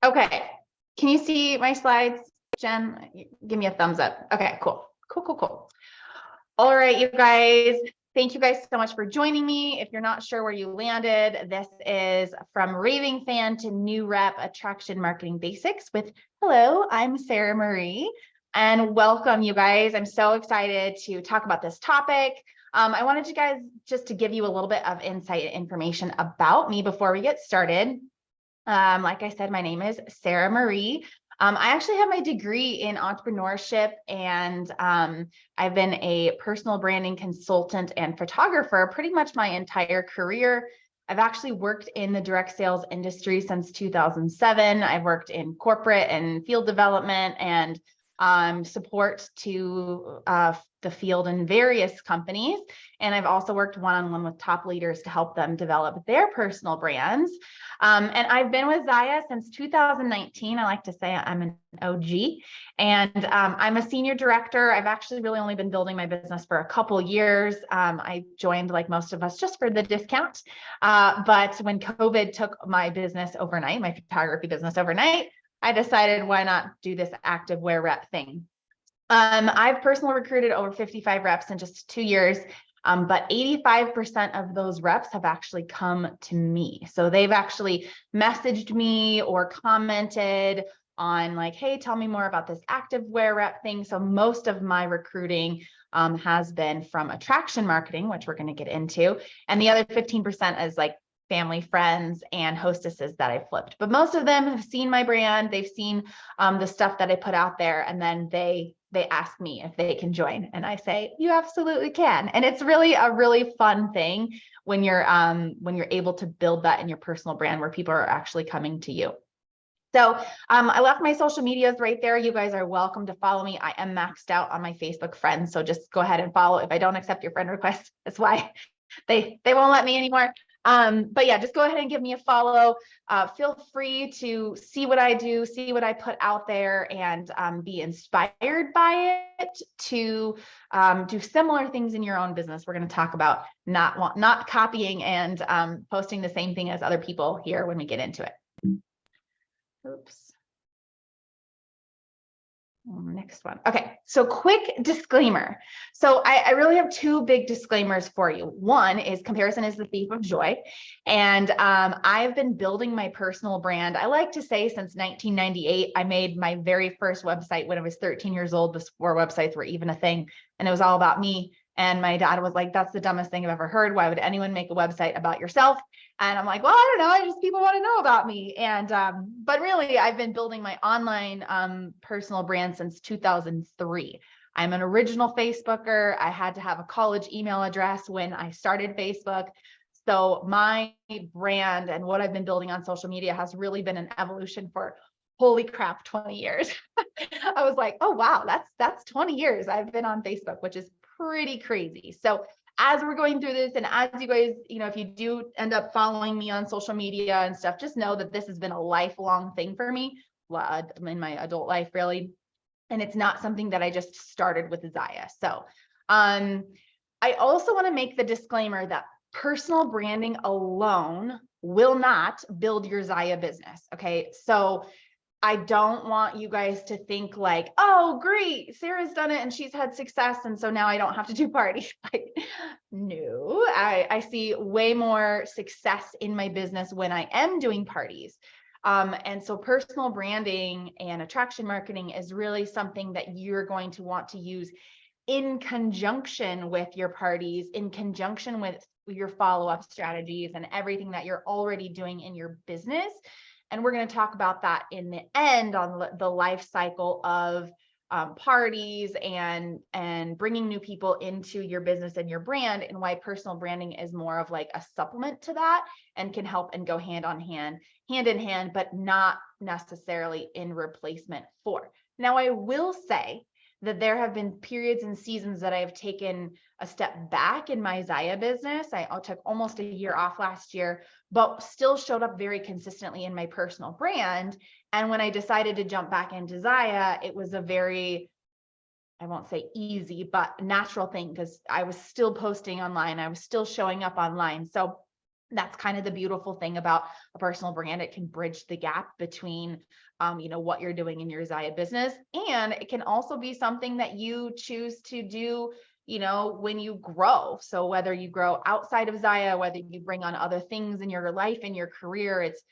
Okay. Can you see my slides, Jen? Give me a thumbs up. Okay, cool. Cool. All right, you guys. Thank you guys so much for joining me. If you're not sure where you landed, this is From Raving Fan to New Rep Attraction Marketing Basics with hello, I'm Sarah Marie, and welcome, you guys. I'm so excited to talk about this topic. I wanted you guys just to give you a little bit of insight and information about me before we get started. Like I said, my name is Sarah Marie. I actually have my degree in entrepreneurship, and I've been a personal branding consultant and photographer pretty much my entire career. I've actually worked in the direct sales industry since 2007. I've worked in corporate and field development and support to the field in various companies. And I've also worked one-on-one with top leaders to help them develop their personal brands. And I've been with Zaya since 2019. I like to say I'm an OG, and I'm a senior director. I've actually really only been building my business for a couple years. I joined, like most of us, just for the discount. But when COVID took my business overnight, my photography business overnight, I decided why not do this active wear rep thing. I've personally recruited over 55 reps in just 2 years. But 85% of those reps have actually come to me. So they've actually messaged me or commented on like, hey, tell me more about this active wear rep thing. So most of my recruiting has been from attraction marketing, which we're going to get into. And the other 15% is like family, friends, and hostesses that I flipped. But most of them have seen my brand. They've seen the stuff that I put out there, and then they ask me if they can join, and I say, you absolutely can. And it's really a really fun thing when you're able to build that in your personal brand where people are actually coming to you. So I left my social medias right there. You guys are welcome to follow me. I am maxed out on my Facebook friends, so just go ahead and follow. If I don't accept your friend request, that's why they won't let me anymore. But yeah, just go ahead and give me a follow. Feel free to see what I do, see what I put out there, and be inspired by it to do similar things in your own business. We're going to talk about not copying and posting the same thing as other people here when we get into it. Oops. Next one. Okay, so quick disclaimer. So I really have two big disclaimers for you. One is comparison is the thief of joy. And I've been building my personal brand, I like to say, since 1998. I made my very first website when I was 13 years old, before websites were even a thing. And it was all about me. And my dad was like, that's the dumbest thing I've ever heard. Why would anyone make a website about yourself? And I'm like, well, I don't know. People want to know about me. And, but really, I've been building my online personal brand since 2003. I'm an original Facebooker. I had to have a college email address when I started Facebook. So my brand and what I've been building on social media has really been an evolution for, holy crap, 20 years. I was like, oh, wow, that's 20 years I've been on Facebook, which is pretty crazy. So as we're going through this, and as you guys, if you do end up following me on social media and stuff, just know that this has been a lifelong thing for me in my adult life, really. And it's not something that I just started with Zaya. So I also want to make the disclaimer that personal branding alone will not build your Zaya business. Okay. So I don't want you guys to think like, oh, great, Sarah's done it and she's had success, and so now I don't have to do parties. Like, no, I see way more success in my business when I am doing parties. And so personal branding and attraction marketing is really something that you're going to want to use in conjunction with your parties, in conjunction with your follow-up strategies and everything that you're already doing in your business. And we're going to talk about that in the end on the life cycle of parties and bringing new people into your business and your brand, and why personal branding is more of like a supplement to that and can help and go hand in hand, but not necessarily in replacement for. Now, I will say that there have been periods and seasons that I've taken a step back in my Zaya business. I took almost a year off last year, but still showed up very consistently in my personal brand. And when I decided to jump back into Zaya, it was a very, I won't say easy, but natural thing, because I was still posting online. I was still showing up online. So That's kind of the beautiful thing about a personal brand. It can bridge the gap between, what you're doing in your Zaya business. And it can also be something that you choose to do, when you grow. So whether you grow outside of Zaya, whether you bring on other things in your life, in your career, it's,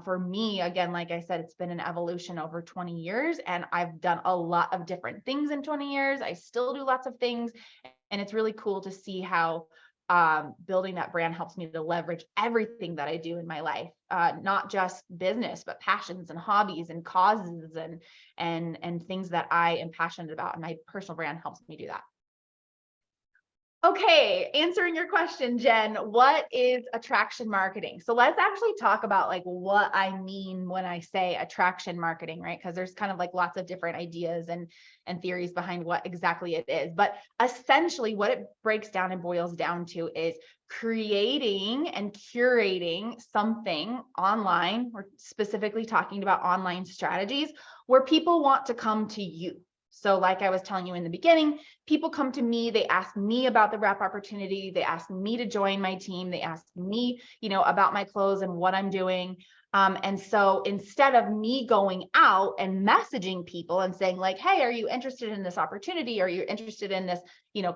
for me, again, like I said, it's been an evolution over 20 years, and I've done a lot of different things in 20 years. I still do lots of things. And it's really cool to see how building that brand helps me to leverage everything that I do in my life, not just business, but passions and hobbies and causes and things that I am passionate about. And my personal brand helps me do that. Okay, answering your question, Jen, what is attraction marketing? So let's actually talk about like what I mean when I say attraction marketing, right? Because there's kind of like lots of different ideas and theories behind what exactly it is. But essentially what it breaks down and boils down to is creating and curating something online. We're specifically talking about online strategies where people want to come to you. So like I was telling you in the beginning, people come to me, they ask me about the rep opportunity, they ask me to join my team, they ask me, about my clothes and what I'm doing. And so instead of me going out and messaging people and saying like, hey, are you interested in this opportunity? Are you interested in this,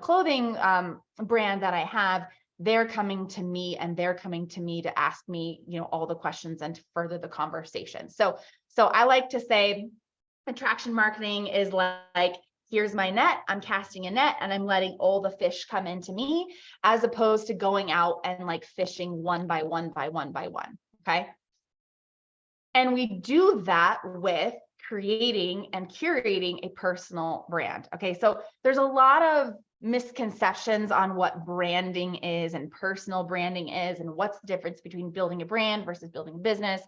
clothing brand that I have? They're coming to me to ask me, all the questions and to further the conversation. So I like to say, attraction marketing is like, here's my net, I'm casting a net and I'm letting all the fish come into me, as opposed to going out and like fishing one by one by one by one. Okay. And we do that with creating and curating a personal brand. Okay. So there's a lot of misconceptions on what branding is and personal branding is, and what's the difference between building a brand versus building a business.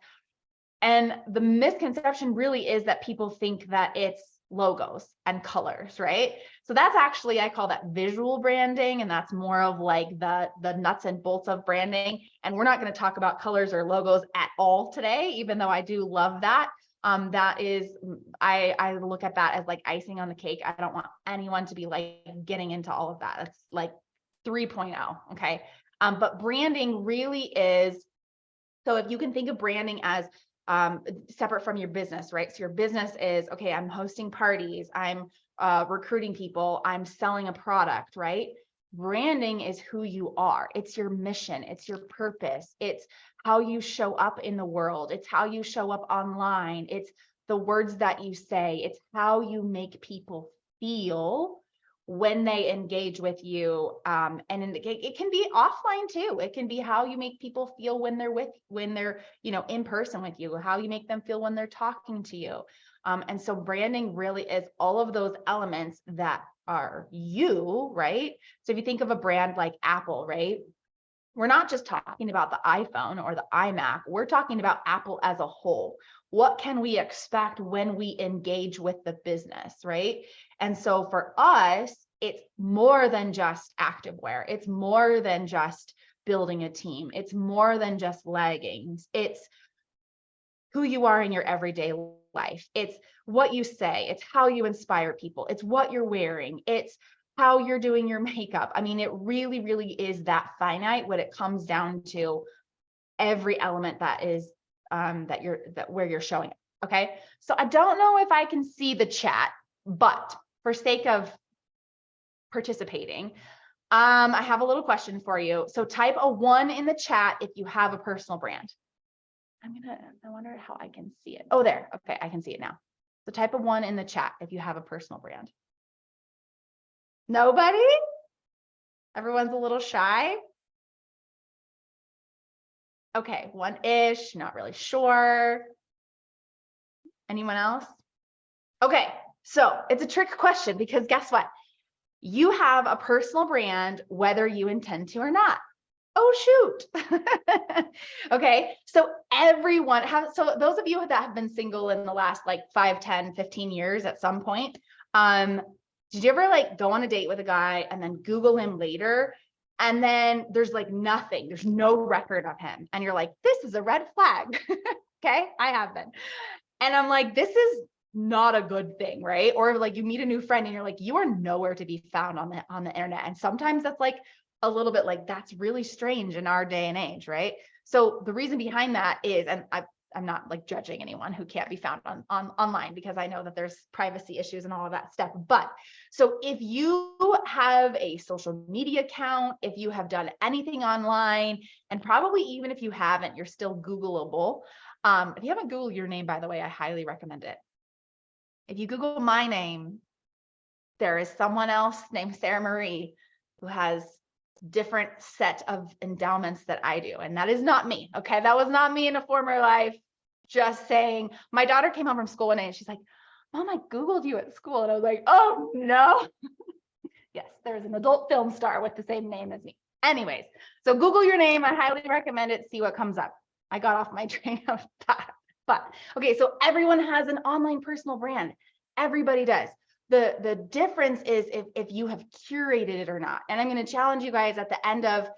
And the misconception really is that people think that it's logos and colors, right? So that's actually, I call that visual branding. And that's more of like the nuts and bolts of branding. And we're not going to talk about colors or logos at all today, even though I do love that. That is, I look at that as like icing on the cake. I don't want anyone to be like getting into all of that. It's like 3.0. Okay. But branding really is, so if you can think of branding as separate from your business, right? So your business is, okay, I'm hosting parties, I'm recruiting people, I'm selling a product, right? Branding is who you are. It's your mission. It's your purpose. It's how you show up in the world. It's how you show up online. It's the words that you say. It's how you make people feel when they engage with you. And it can be offline too. It can be how you make people feel when they're, in person with you, how you make them feel when they're talking to you. And so branding really is all of those elements that are you, right? So if you think of a brand like Apple, right? We're not just talking about the iPhone or the iMac. We're talking about Apple as a whole. What can we expect when we engage with the business, right? And so for us, it's more than just activewear. It's more than just building a team. It's more than just leggings. It's who you are in your everyday life. It's what you say. It's how you inspire people. It's what you're wearing. It's how you're doing your makeup. I mean, it really, really is that finite when it comes down to every element that is where you're showing it. Okay. So I don't know if I can see the chat, but for sake of participating, I have a little question for you. So type a 1 in the chat if you have a personal brand. I wonder how I can see it. Oh, there. Okay. I can see it now. So type a 1 in the chat if you have a personal brand. Nobody? Everyone's a little shy. Okay, 1-ish, not really sure. Anyone else? Okay, so it's a trick question because guess what? You have a personal brand whether you intend to or not. Oh, shoot. Okay, so so those of you that have been single in the last like 5, 10, 15 years at some point, did you ever like go on a date with a guy and then Google him later? And then there's like nothing, there's no record of him. And you're like, this is a red flag. Okay, I have been. And I'm like, this is not a good thing, right? Or like you meet a new friend and you're like, you are nowhere to be found on the internet. And sometimes that's like a little bit like, that's really strange in our day and age, right? So the reason behind that is, and I'm not like judging anyone who can't be found online, because I know that there's privacy issues and all of that stuff. But so if you have a social media account, if you have done anything online, and probably even if you haven't, you're still Googleable. If you haven't Googled your name, by the way, I highly recommend it. If you Google my name, there is someone else named Sarah Marie who has different set of endowments that I do. And that is not me. Okay. That was not me in a former life. Just saying. My daughter came home from school one day and she's like, Mom, I Googled you at school. And I was like, oh no. Yes, there's an adult film star with the same name as me. Anyways, so Google your name. I highly recommend it. See what comes up. I got off my train of thought. But okay, so everyone has an online personal brand. Everybody does. The difference is if you have curated it or not. And I'm going to challenge you guys at the end of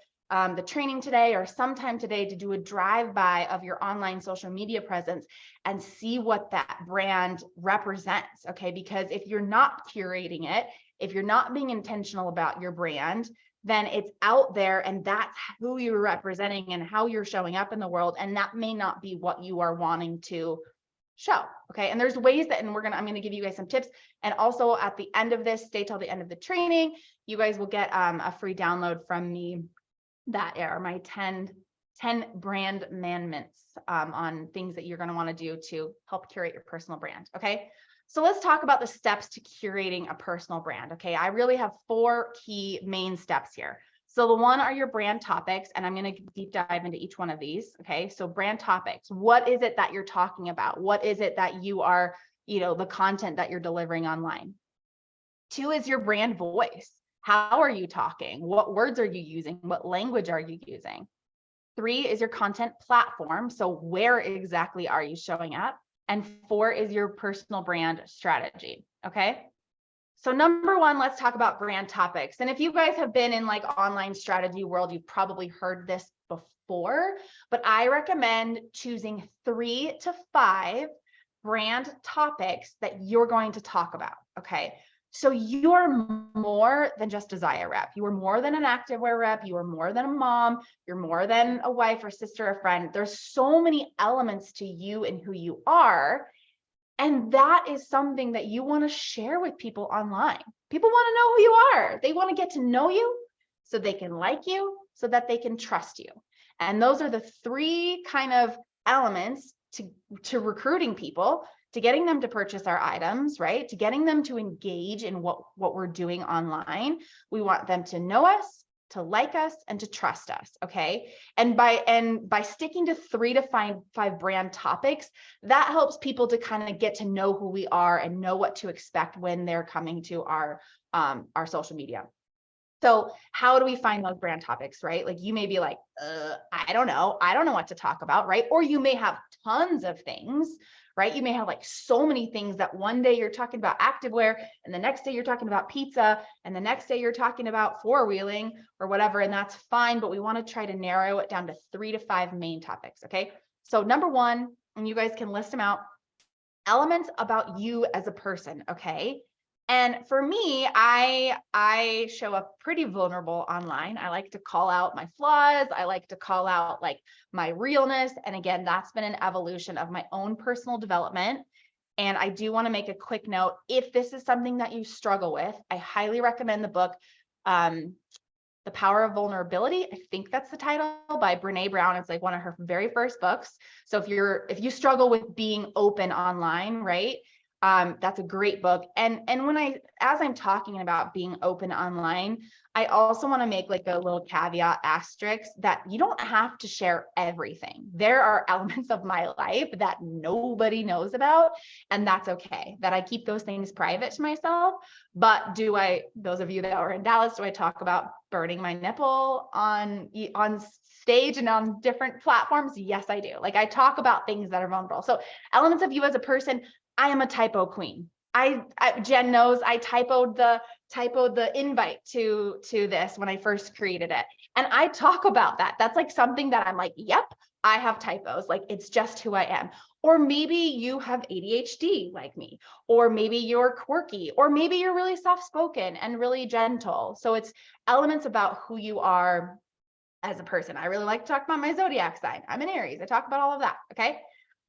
the training today or sometime today to do a drive-by of your online social media presence and see what that brand represents. Okay, because if you're not curating it, if you're not being intentional about your brand, then it's out there and that's who you're representing and how you're showing up in the world. And that may not be what you are wanting to show. Okay. And there's ways that, and I'm going to give you guys some tips. And also at the end of this, stay till the end of the training, you guys will get a free download from me that are my 10 brand amendments on things that you're going to want to do to help curate your personal brand. Okay. So let's talk about the steps to curating a personal brand. Okay. I really have 4 key main steps here. So the one are your brand topics, and I'm going to deep dive into each one of these. Okay. So brand topics, what is it that you're talking about? What is it that you are, the content that you're delivering online? 2 is your brand voice. How are you talking? What words are you using? What language are you using? 3 is your content platform. So where exactly are you showing up? And 4 is your personal brand strategy. Okay. So number 1, let's talk about brand topics. And if you guys have been in like online strategy world, you've probably heard this before, but I recommend choosing 3 to 5 brand topics that you're going to talk about. Okay. So you're more than just a Zaya rep. You are more than an activewear rep. You are more than a mom. You're more than a wife or sister or friend. There's so many elements to you and who you are. And that is something that you want to share with people online. People want to know who you are. They want to get to know you so they can like you, so that they can trust you. And those are the 3 kind of elements to recruiting people, to getting them to purchase our items, right? To getting them to engage in what we're doing online. We want them to know us, to like us, and to trust us. Okay. And by sticking to 3 to 5 brand topics, that helps people to kind of get to know who we are and know what to expect when they're coming to our social media. So how do we find those brand topics, right? Like you may be like, I don't know what to talk about, right? Or you may have tons of things, right? You may have like so many things that one day you're talking about activewear and the next day you're talking about pizza and the next day you're talking about 4-wheeling or whatever. And that's fine, but we want to try to narrow it down to 3 to 5 main topics. Okay. So number 1, and you guys can list them out, elements about you as a person. Okay. And for me, I show up pretty vulnerable online. I like to call out my flaws. I like to call out like my realness. And again, that's been an evolution of my own personal development. And I do want to make a quick note. If this is something that you struggle with, I highly recommend the book, The Power of Vulnerability. I think that's the title, by Brene Brown. It's like one of her very first books. So if you struggle with being open online, right? That's a great book. And as I'm talking about being open online, I also want to make like a little caveat asterisk that you don't have to share everything. There are elements of my life that nobody knows about, and that's okay. That I keep those things private to myself. But those of you that are in Dallas, do I talk about burning my nipple on stage and on different platforms? Yes, I do. Like I talk about things that are vulnerable. So elements of you as a person. I am a typo queen. Jen knows I typoed the invite to this when I first created it. And I talk about that. That's like something that I'm like, yep, I have typos, like it's just who I am. Or maybe you have ADHD like me, or maybe you're quirky, or maybe you're really soft-spoken and really gentle. So it's elements about who you are as a person. I really like to talk about my zodiac sign. I'm an Aries. I talk about all of that. Okay.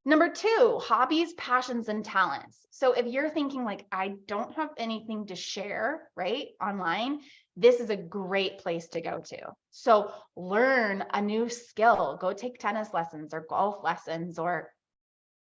Number 2, hobbies, passions, and talents. So if you're thinking like, I don't have anything to share, right, online, this is a great place to go to. So learn a new skill, go take tennis lessons or golf lessons or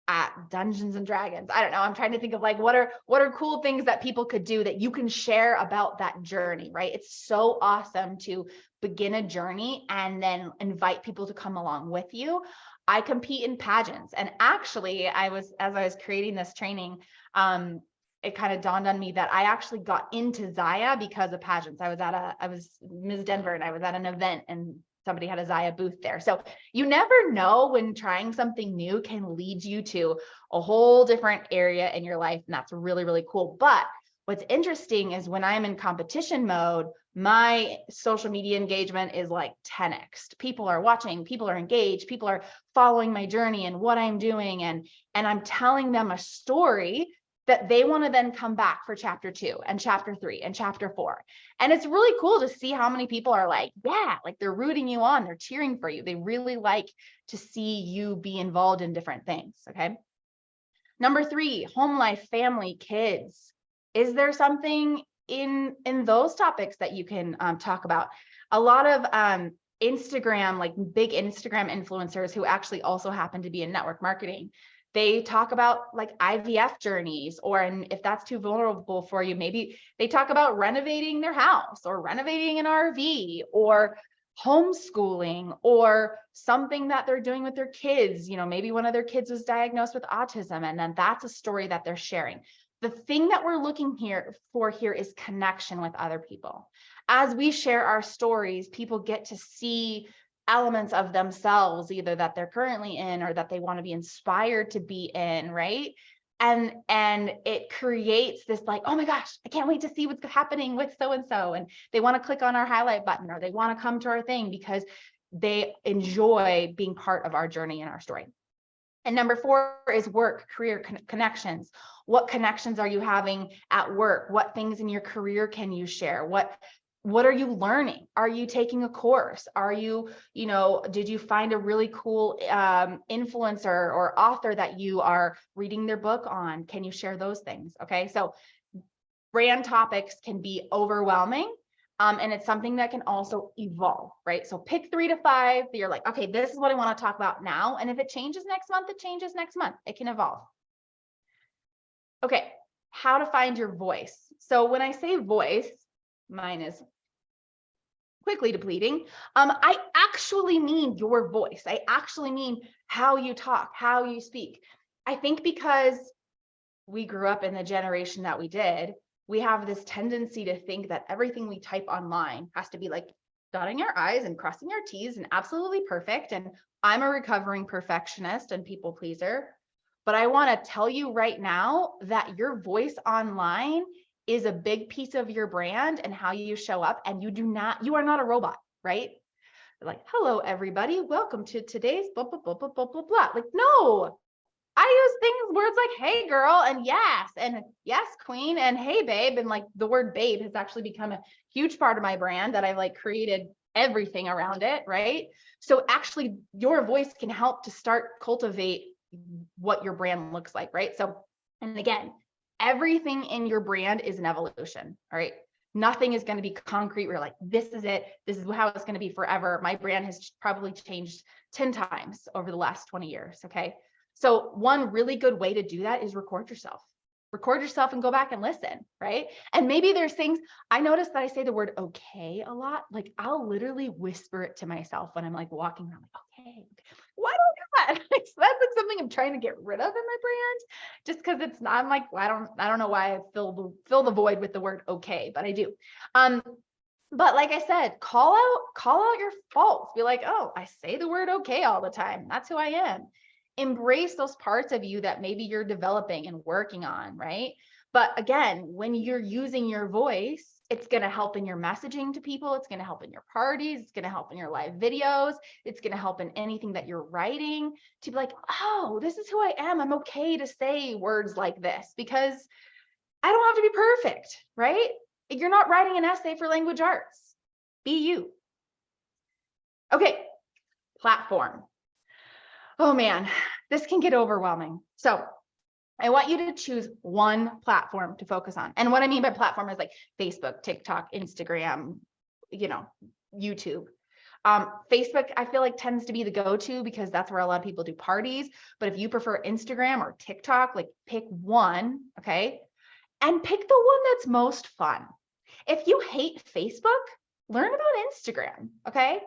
at Dungeons and Dragons. I don't know. I'm trying to think of like, what are cool things that people could do that you can share about that journey, right? It's so awesome to begin a journey and then invite people to come along with you. I compete in pageants, and actually as I was creating this training, it kind of dawned on me that I actually got into Zaya because of pageants. I was Ms. Denver and I was at an event and somebody had a Zaya booth there. So you never know when trying something new can lead you to a whole different area in your life. And that's really, really cool. But what's interesting is when I'm in competition mode, my social media engagement is like 10x. People are watching, people are engaged, people are following my journey and what I'm doing. And I'm telling them a story that they want to then come back for chapter 2 and chapter 3 and chapter 4. And it's really cool to see how many people are like, yeah, like they're rooting you on, they're cheering for you. They really like to see you be involved in different things. Okay. Number 3, home life, family, kids. Is there something in those topics that you can talk about? A lot of Instagram, like big Instagram influencers who actually also happen to be in network marketing, they talk about like IVF journeys, or and if that's too vulnerable for you, maybe they talk about renovating their house or renovating an RV or homeschooling or something that they're doing with their kids. You know, maybe one of their kids was diagnosed with autism, and then that's a story that they're sharing. The thing that we're looking for here is connection with other people. As we share our stories, people get to see elements of themselves, either that they're currently in or that they want to be inspired to be in, right? And it creates this like, oh my gosh, I can't wait to see what's happening with so-and-so. And they want to click on our highlight button or they want to come to our thing because they enjoy being part of our journey and our story. And number 4 is work, career connections. What connections are you having at work? What things in your career can you share? What are you learning? Are you taking a course? Are you, did you find a really cool influencer or author that you are reading their book on? Can you share those things? Okay. So brand topics can be overwhelming. And it's something that can also evolve, right? So pick 3 to 5 that you're like, okay, this is what I want to talk about now. And if it changes next month, it changes next month. It can evolve. Okay. How to find your voice. So when I say voice, mine is quickly depleting. I actually mean your voice. I actually mean how you talk, how you speak. I think because we grew up in the generation that we did, we have this tendency to think that everything we type online has to be like dotting our I's and crossing our T's and absolutely perfect. And I'm a recovering perfectionist and people pleaser. But I want to tell you right now that your voice online is a big piece of your brand and how you show up. And you are not a robot, right? Like, hello, everybody. Welcome to today's blah, blah, blah, blah, blah, blah, blah. Like, no, I use words like, hey, girl, and yes, queen, and hey, babe. And like the word babe has actually become a huge part of my brand that I've like created everything around it, right? So actually your voice can help to start cultivate what your brand looks like, right? So, and again, everything in your brand is an evolution, all right? Nothing is going to be concrete. We're like, this is it. This is how it's going to be forever. My brand has probably changed 10 times over the last 20 years, okay? So one really good way to do that is record yourself and go back and listen, right? And maybe there's things, I noticed that I say the word okay a lot. Like I'll literally whisper it to myself when I'm like walking around, like, okay. Why don't I do that? So that's like something I'm trying to get rid of in my brand, just because it's not, I'm like, I don't know why I fill the void with the word okay, but I do. But like I said, call out your faults. Be like, oh, I say the word okay all the time. That's who I am. Embrace those parts of you that maybe you're developing and working on, right? But again, when you're using your voice, it's going to help in your messaging to people. It's going to help in your parties. It's going to help in your live videos. It's going to help in anything that you're writing to be like, oh, this is who I am. I'm okay to say words like this because I don't have to be perfect, right? You're not writing an essay for language arts. Be you. Okay, platform. Oh man, this can get overwhelming. So I want you to choose one platform to focus on. And what I mean by platform is like Facebook, TikTok, Instagram, YouTube. Facebook, I feel like tends to be the go-to because that's where a lot of people do parties. But if you prefer Instagram or TikTok, like pick one, okay? And pick the one that's most fun. If you hate Facebook, learn about Instagram, okay?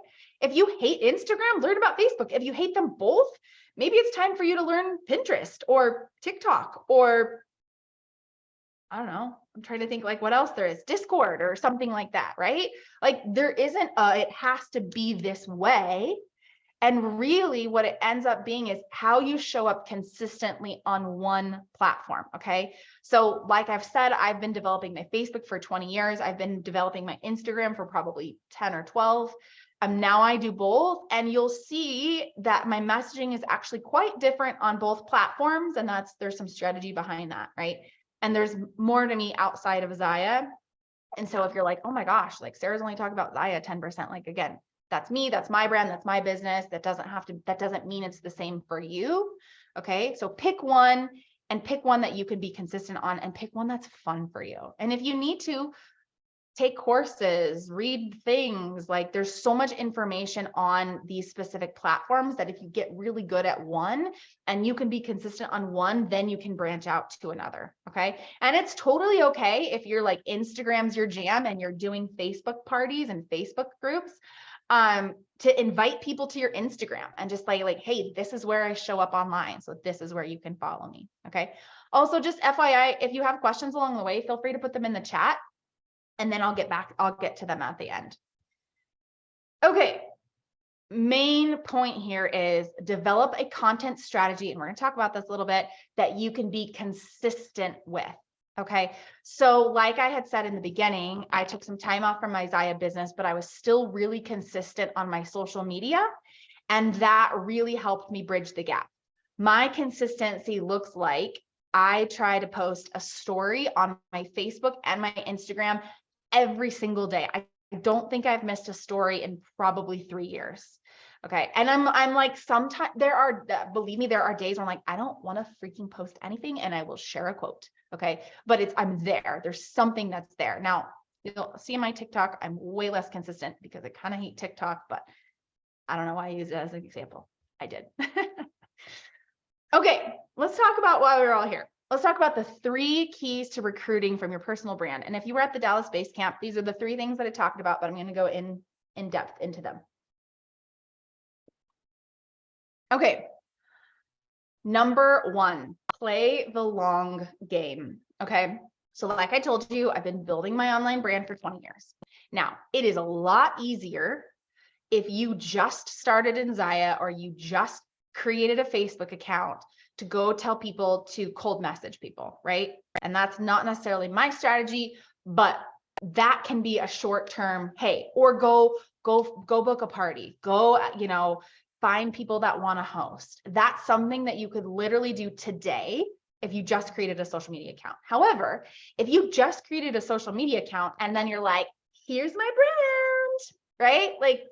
If you hate Instagram, learn about Facebook. If you hate them both, maybe it's time for you to learn Pinterest or TikTok or, I don't know, I'm trying to think like what else there is, Discord or something like that, right? Like there isn't it has to be this way. And really what it ends up being is how you show up consistently on one platform, okay? So like I've said, I've been developing my Facebook for 20 years. I've been developing my Instagram for probably 10 or 12. Now I do both, and you'll see that my messaging is actually quite different on both platforms, and there's some strategy behind that, right? And there's more to me outside of Zaya. And so if you're like, oh my gosh, like Sarah's only talking about Zaya 10%, like again, that's me, that's my brand, that's my business. That doesn't mean it's the same for you. Okay. So pick one and pick one that you can be consistent on and pick one that's fun for you. And if you need to take courses, read things, like there's so much information on these specific platforms that if you get really good at one and you can be consistent on one, then you can branch out to another. Okay. And it's totally okay if you're like Instagram's your jam and you're doing Facebook parties and Facebook groups, to invite people to your Instagram and just like, hey, this is where I show up online. So this is where you can follow me. Okay. Also, just FYI, if you have questions along the way, feel free to put them in the chat and then I'll get to them at the end. Okay. Main point here is develop a content strategy. And we're going to talk about this a little bit that you can be consistent with. Okay. So like I had said in the beginning, I took some time off from my Zaya business, but I was still really consistent on my social media. And that really helped me bridge the gap. My consistency looks like I try to post a story on my Facebook and my Instagram every single day. I don't think I've missed a story in probably 3 years. Okay. And I'm like, sometimes believe me, there are days where I'm like, I don't want to freaking post anything and I will share a quote. Okay. But I'm there. There's something that's there. Now, you'll see in my TikTok, I'm way less consistent because I kind of hate TikTok, but I don't know why I use it as an example. I did. Okay. Let's talk about why we're all here. Let's talk about the 3 keys to recruiting from your personal brand. And if you were at the Dallas Base Camp, these are the 3 things that I talked about, but I'm going to go in depth into them. Okay. Number 1, play the long game. Okay. So like I told you, I've been building my online brand for 20 years. Now, it is a lot easier if you just started in Zaya or you just created a Facebook account to go tell people to cold message people, right? And that's not necessarily my strategy, but that can be a short-term, hey, or go book a party, go, find people that want to host. That's something that you could literally do today if you just created a social media account. However, if you just created a social media account and then you're like, here's my brand, right? Like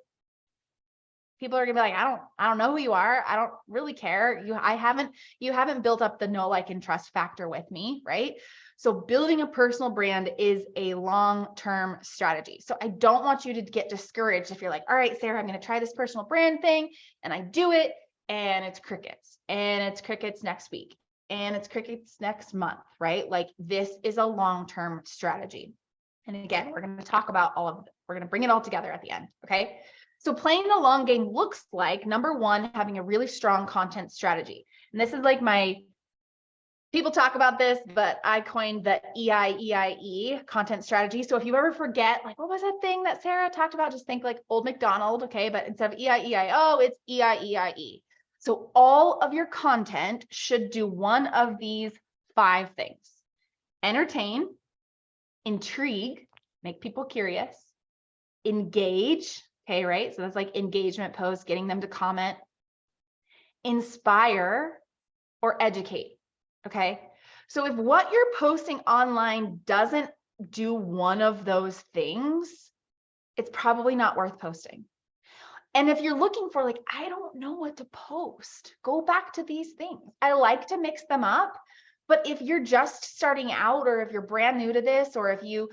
people are gonna be like, I don't know who you are. I don't really care. You haven't built up the know, like, and trust factor with me, right? So building a personal brand is a long-term strategy. So I don't want you to get discouraged if you're like, all right, Sarah, I'm going to try this personal brand thing and I do it and it's crickets and it's crickets next week and it's crickets next month, right? Like this is a long-term strategy. And again, we're going to talk about we're going to bring it all together at the end. Okay. So playing the long game looks like, number 1, having a really strong content strategy. And this is like people talk about this, but I coined the EIEIE content strategy. So if you ever forget, like, what was that thing that Sarah talked about? Just think like Old MacDonald, okay? But instead of EIEIO, it's EIEIE. So all of your content should do one of these 5 things. entertain, intrigue, make people curious, engage. Okay, right? So that's like engagement posts, getting them to comment, inspire, or educate. Okay. So if what you're posting online doesn't do one of those things, it's probably not worth posting. And if you're looking for like, I don't know what to post, go back to these things. I like to mix them up. But if you're just starting out, or if you're brand new to this, or if you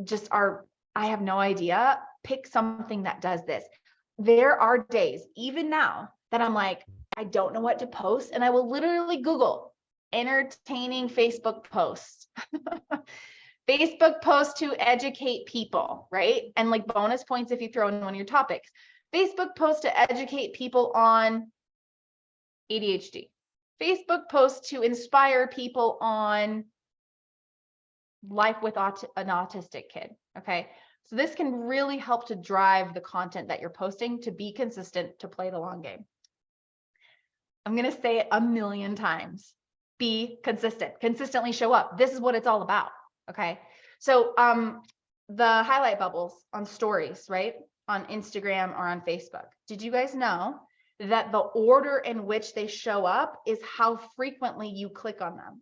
just are, I have no idea, pick something that does this. There are days, even now, that I'm like, I don't know what to post. And I will literally Google entertaining Facebook posts. Facebook posts to educate people, right? And like bonus points if you throw in one of your topics. Facebook posts to educate people on ADHD. Facebook posts to inspire people on life with an autistic kid. Okay. So this can really help to drive the content that you're posting, to be consistent, to play the long game. I'm going to say it a million times. Be consistent, consistently show up. This is what it's all about. Okay. So the highlight bubbles on stories, right? On Instagram or on Facebook. Did you guys know that the order in which they show up is how frequently you click on them?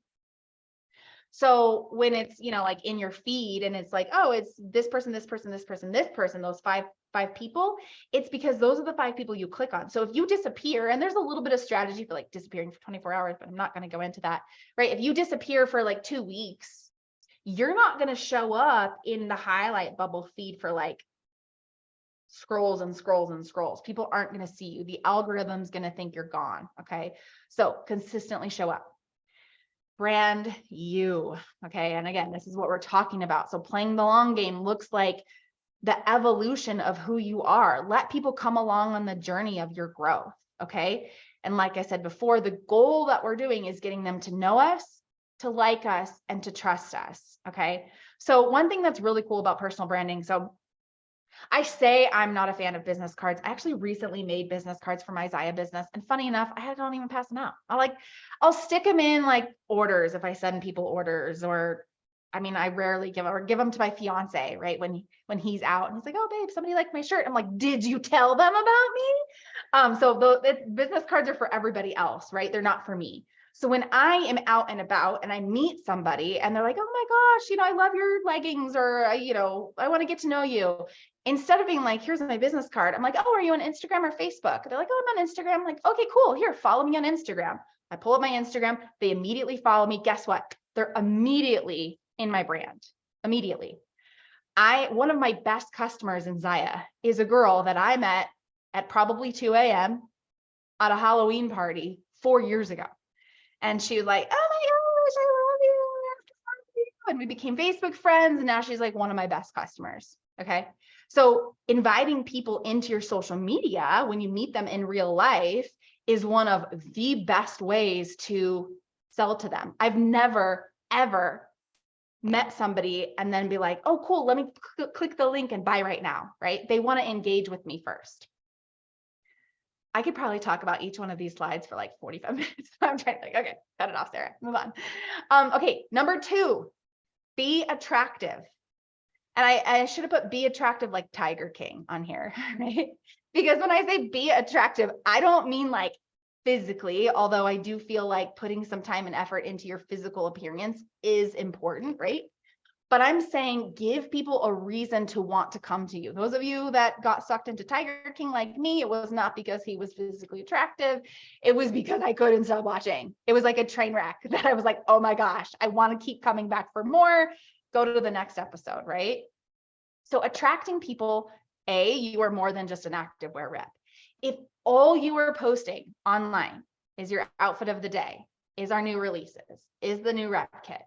So when it's, like in your feed and it's like, oh, it's this person, this person, this person, this person, those five people, it's because those are the 5 people you click on. So if you disappear, and there's a little bit of strategy for like disappearing for 24 hours, but I'm not going to go into that, right? If you disappear for like 2 weeks, you're not going to show up in the highlight bubble feed for like scrolls and scrolls and scrolls. People aren't going to see you. The algorithm's going to think you're gone. Okay. So consistently show up. Brand you. Okay. And again, this is what we're talking about. So playing the long game looks like the evolution of who you are. Let people come along on the journey of your growth. Okay. And like I said before, the goal that we're doing is getting them to know us, to like us, and to trust us. Okay. So one thing that's really cool about personal branding. So I say I'm not a fan of business cards. I actually recently made business cards for my Zaya business. And funny enough, I don't even pass them out. I'll stick them in like orders if I send people orders, or I rarely give them to my fiance, right? When he's out and he's like, oh babe, somebody liked my shirt. I'm like, did you tell them about me? So the business cards are for everybody else, right? They're not for me. So when I am out and about and I meet somebody and they're like, oh my gosh, I love your leggings, or, I want to get to know you. Instead of being like, here's my business card, I'm like, oh, are you on Instagram or Facebook? They're like, oh, I'm on Instagram. I'm like, okay, cool. Here, follow me on Instagram. I pull up my Instagram. They immediately follow me. Guess what? They're immediately in my brand. Immediately. One of my best customers in Zaya is a girl that I met at probably 2 a.m. at a Halloween party 4 years ago. And she was like, oh my gosh, I love you. And we became Facebook friends. And now she's like one of my best customers. Okay. So inviting people into your social media when you meet them in real life is one of the best ways to sell to them. I've never, ever met somebody and then be like, oh, cool, let me click the link and buy right now, right? They want to engage with me first. I could probably talk about each one of these slides for like 45 minutes. I'm trying to okay, cut it off, Sarah, move on. Okay, number 2, be attractive. And I should have put be attractive like Tiger King on here, right? Because when I say be attractive, I don't mean like physically, although I do feel like putting some time and effort into your physical appearance is important, right? But I'm saying give people a reason to want to come to you. Those of you that got sucked into Tiger King like me, it was not because he was physically attractive. It was because I couldn't stop watching. It was like a train wreck that I was like, oh my gosh, I want to keep coming back for more. Go to the next episode, right? So attracting people, you are more than just an activewear rep. If all you are posting online is your outfit of the day, is our new releases, is the new rep kit,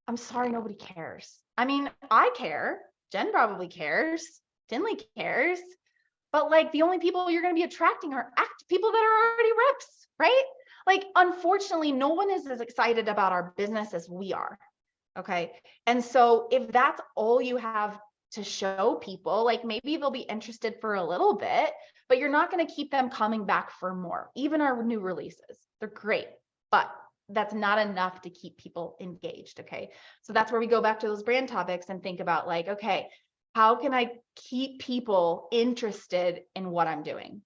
I'm sorry, nobody cares. I care. Jen probably cares. Tinley cares. But like the only people you're going to be attracting are people that are already reps, right? Like, unfortunately, no one is as excited about our business as we are. Okay. And so if that's all you have to show people, like maybe they'll be interested for a little bit, but you're not going to keep them coming back for more. Even our new releases, they're great, but that's not enough to keep people engaged. Okay. So that's where we go back to those brand topics and think about like, okay, how can I keep people interested in what I'm doing?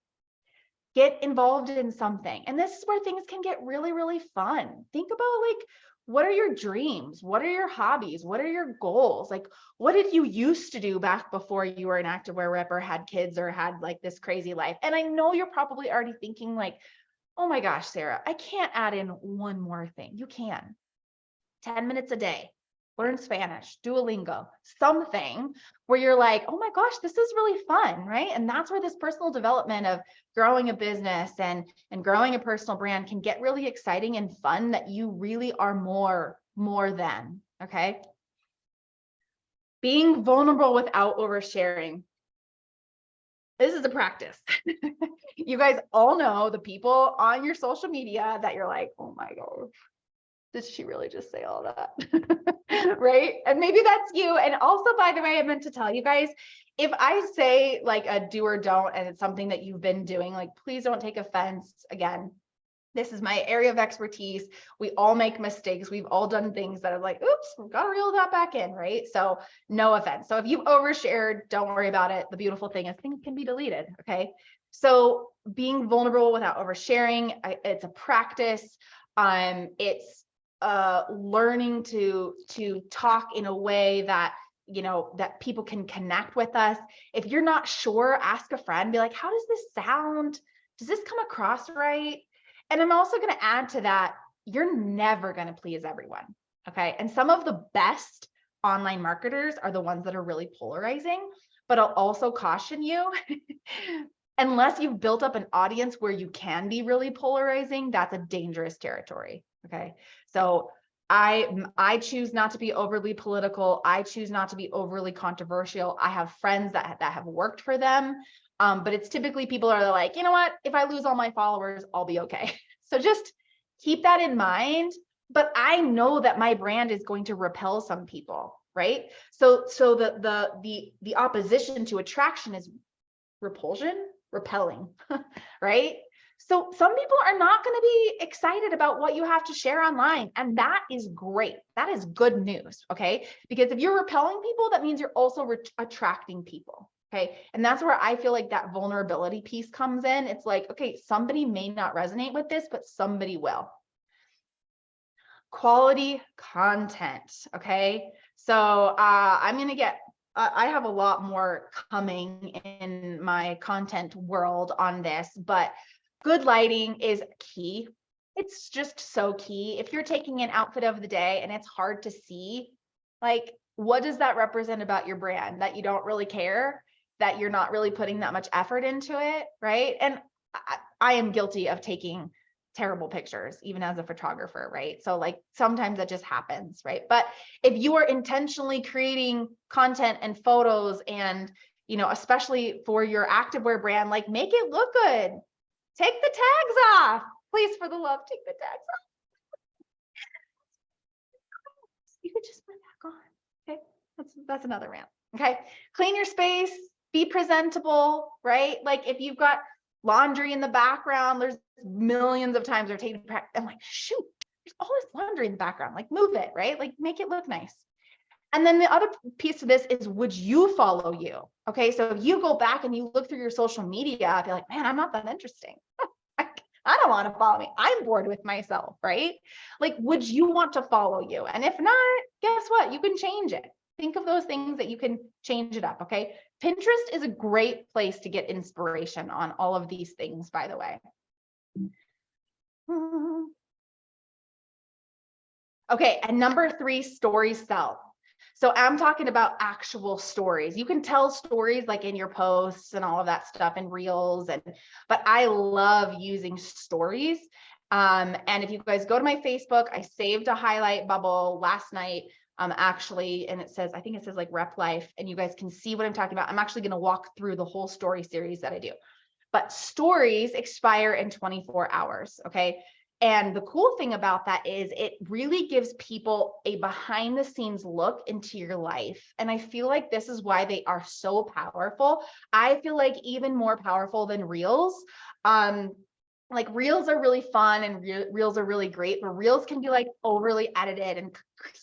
Get involved in something. And this is where things can get really, really fun. Think about like, what are your dreams? What are your hobbies? What are your goals? Like, what did you used to do back before you were an activewear rep or had kids or had like this crazy life? And I know you're probably already thinking like, oh my gosh, Sarah, I can't add in one more thing. You can. 10 minutes a day, learn Spanish, Duolingo, something where you're like, oh my gosh, this is really fun, right? And that's where this personal development of growing a business and growing a personal brand can get really exciting and fun, that you really are more than, okay? Being vulnerable without oversharing. This is a practice. You guys all know the people on your social media that you're like, oh my gosh, did she really just say all that? Right? And maybe that's you. And also, by the way, I meant to tell you guys, if I say like a do or don't, and it's something that you've been doing, like, please don't take offense. Again, this is my area of expertise. We all make mistakes. We've all done things that are like, oops, we've got to reel that back in, right? So no offense. So if you've overshared, don't worry about it. The beautiful thing is things can be deleted, okay? So being vulnerable without oversharing, it's a practice. It's learning to talk in a way that, you know, that people can connect with us. If you're not sure, ask a friend, be like, how does this sound? Does this come across right? And I'm also going to add to that, you're never going to please everyone. Okay. And some of the best online marketers are the ones that are really polarizing, but I'll also caution you, unless you've built up an audience where you can be really polarizing, that's a dangerous territory. Okay. So I choose not to be overly political. I choose not to be overly controversial. I have friends that have worked for them. But it's typically people are like, you know what, if I lose all my followers, I'll be okay. So just keep that in mind. But I know that my brand is going to repel some people, right? So the opposition to attraction is repulsion, repelling, right? So some people are not going to be excited about what you have to share online. And that is great. That is good news. Okay. Because if you're repelling people, that means you're also attracting people. Okay. And that's where I feel like that vulnerability piece comes in. It's like, okay, somebody may not resonate with this, but somebody will. Quality content. Okay. So I'm going to get, I have a lot more coming in my content world on this, but good lighting is key. It's just so key. If you're taking an outfit of the day and it's hard to see, like, what does that represent about your brand? That you don't really care, that you're not really putting that much effort into it, right? And I am guilty of taking terrible pictures, even as a photographer, right? So like sometimes that just happens, right? But if you are intentionally creating content and photos and, you know, especially for your activewear brand, like make it look good. Take the tags off. Please, for the love, take the tags off. You could just put it back on. Okay. That's another rant. Okay. Clean your space, be presentable, right? Like if you've got laundry in the background, there's millions of times they're taking, I'm like, shoot, there's all this laundry in the background. Like move it, right? Like make it look nice. And then the other piece of this is, would you follow you? Okay. So if you go back and you look through your social media, be like, man, I'm not that interesting. I don't want to follow me. I'm bored with myself, right? Like, would you want to follow you? And if not, guess what? You can change it. Think of those things that you can change it up. Okay. Pinterest is a great place to get inspiration on all of these things, by the way. Okay. And number 3, stories sell. So I'm talking about actual stories. You can tell stories like in your posts and all of that stuff and reels, but I love using stories. And if you guys go to my Facebook, I saved a highlight bubble last night, actually, and it says, I think it says like Rep Life, and you guys can see what I'm talking about. I'm actually going to walk through the whole story series that I do, but stories expire in 24 hours. Okay. And the cool thing about that is it really gives people a behind the scenes look into your life. And I feel like this is why they are so powerful. I feel like even more powerful than reels. like reels are really fun and reels are really great, but reels can be like overly edited and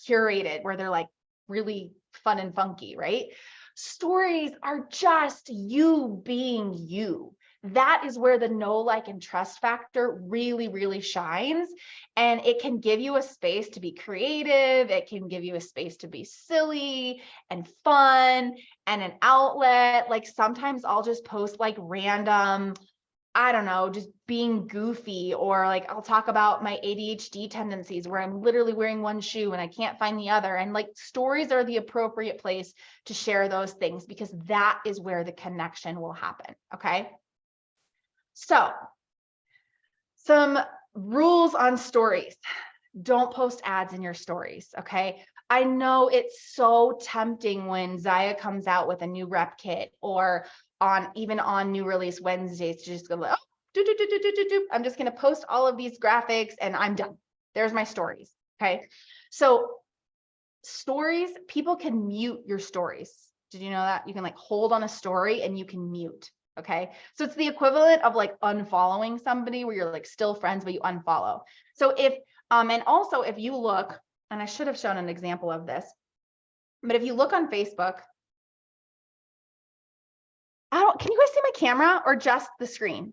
curated where they're like really fun and funky, right? Stories are just you being you. That is where the know, like, and trust factor really, really shines. And it can give you a space to be creative. It can give you a space to be silly and fun and an outlet. Like sometimes I'll just post like random, I don't know, just being goofy, or like I'll talk about my ADHD tendencies where I'm literally wearing one shoe and I can't find the other. And like stories are the appropriate place to share those things because that is where the connection will happen. Okay. So some rules on stories. Don't post ads in your stories. Okay. I know it's so tempting when Zaya comes out with a new rep kit or even on new release Wednesdays to just go, oh, I'm just going to post all of these graphics and I'm done. There's my stories. Okay. So stories, people can mute your stories. Did you know that? You can like hold on a story and you can mute. Okay. So it's the equivalent of like unfollowing somebody where you're like still friends, but you unfollow. So and also if you look, and I should have shown an example of this, but if you look on Facebook, can you guys see my camera or just the screen?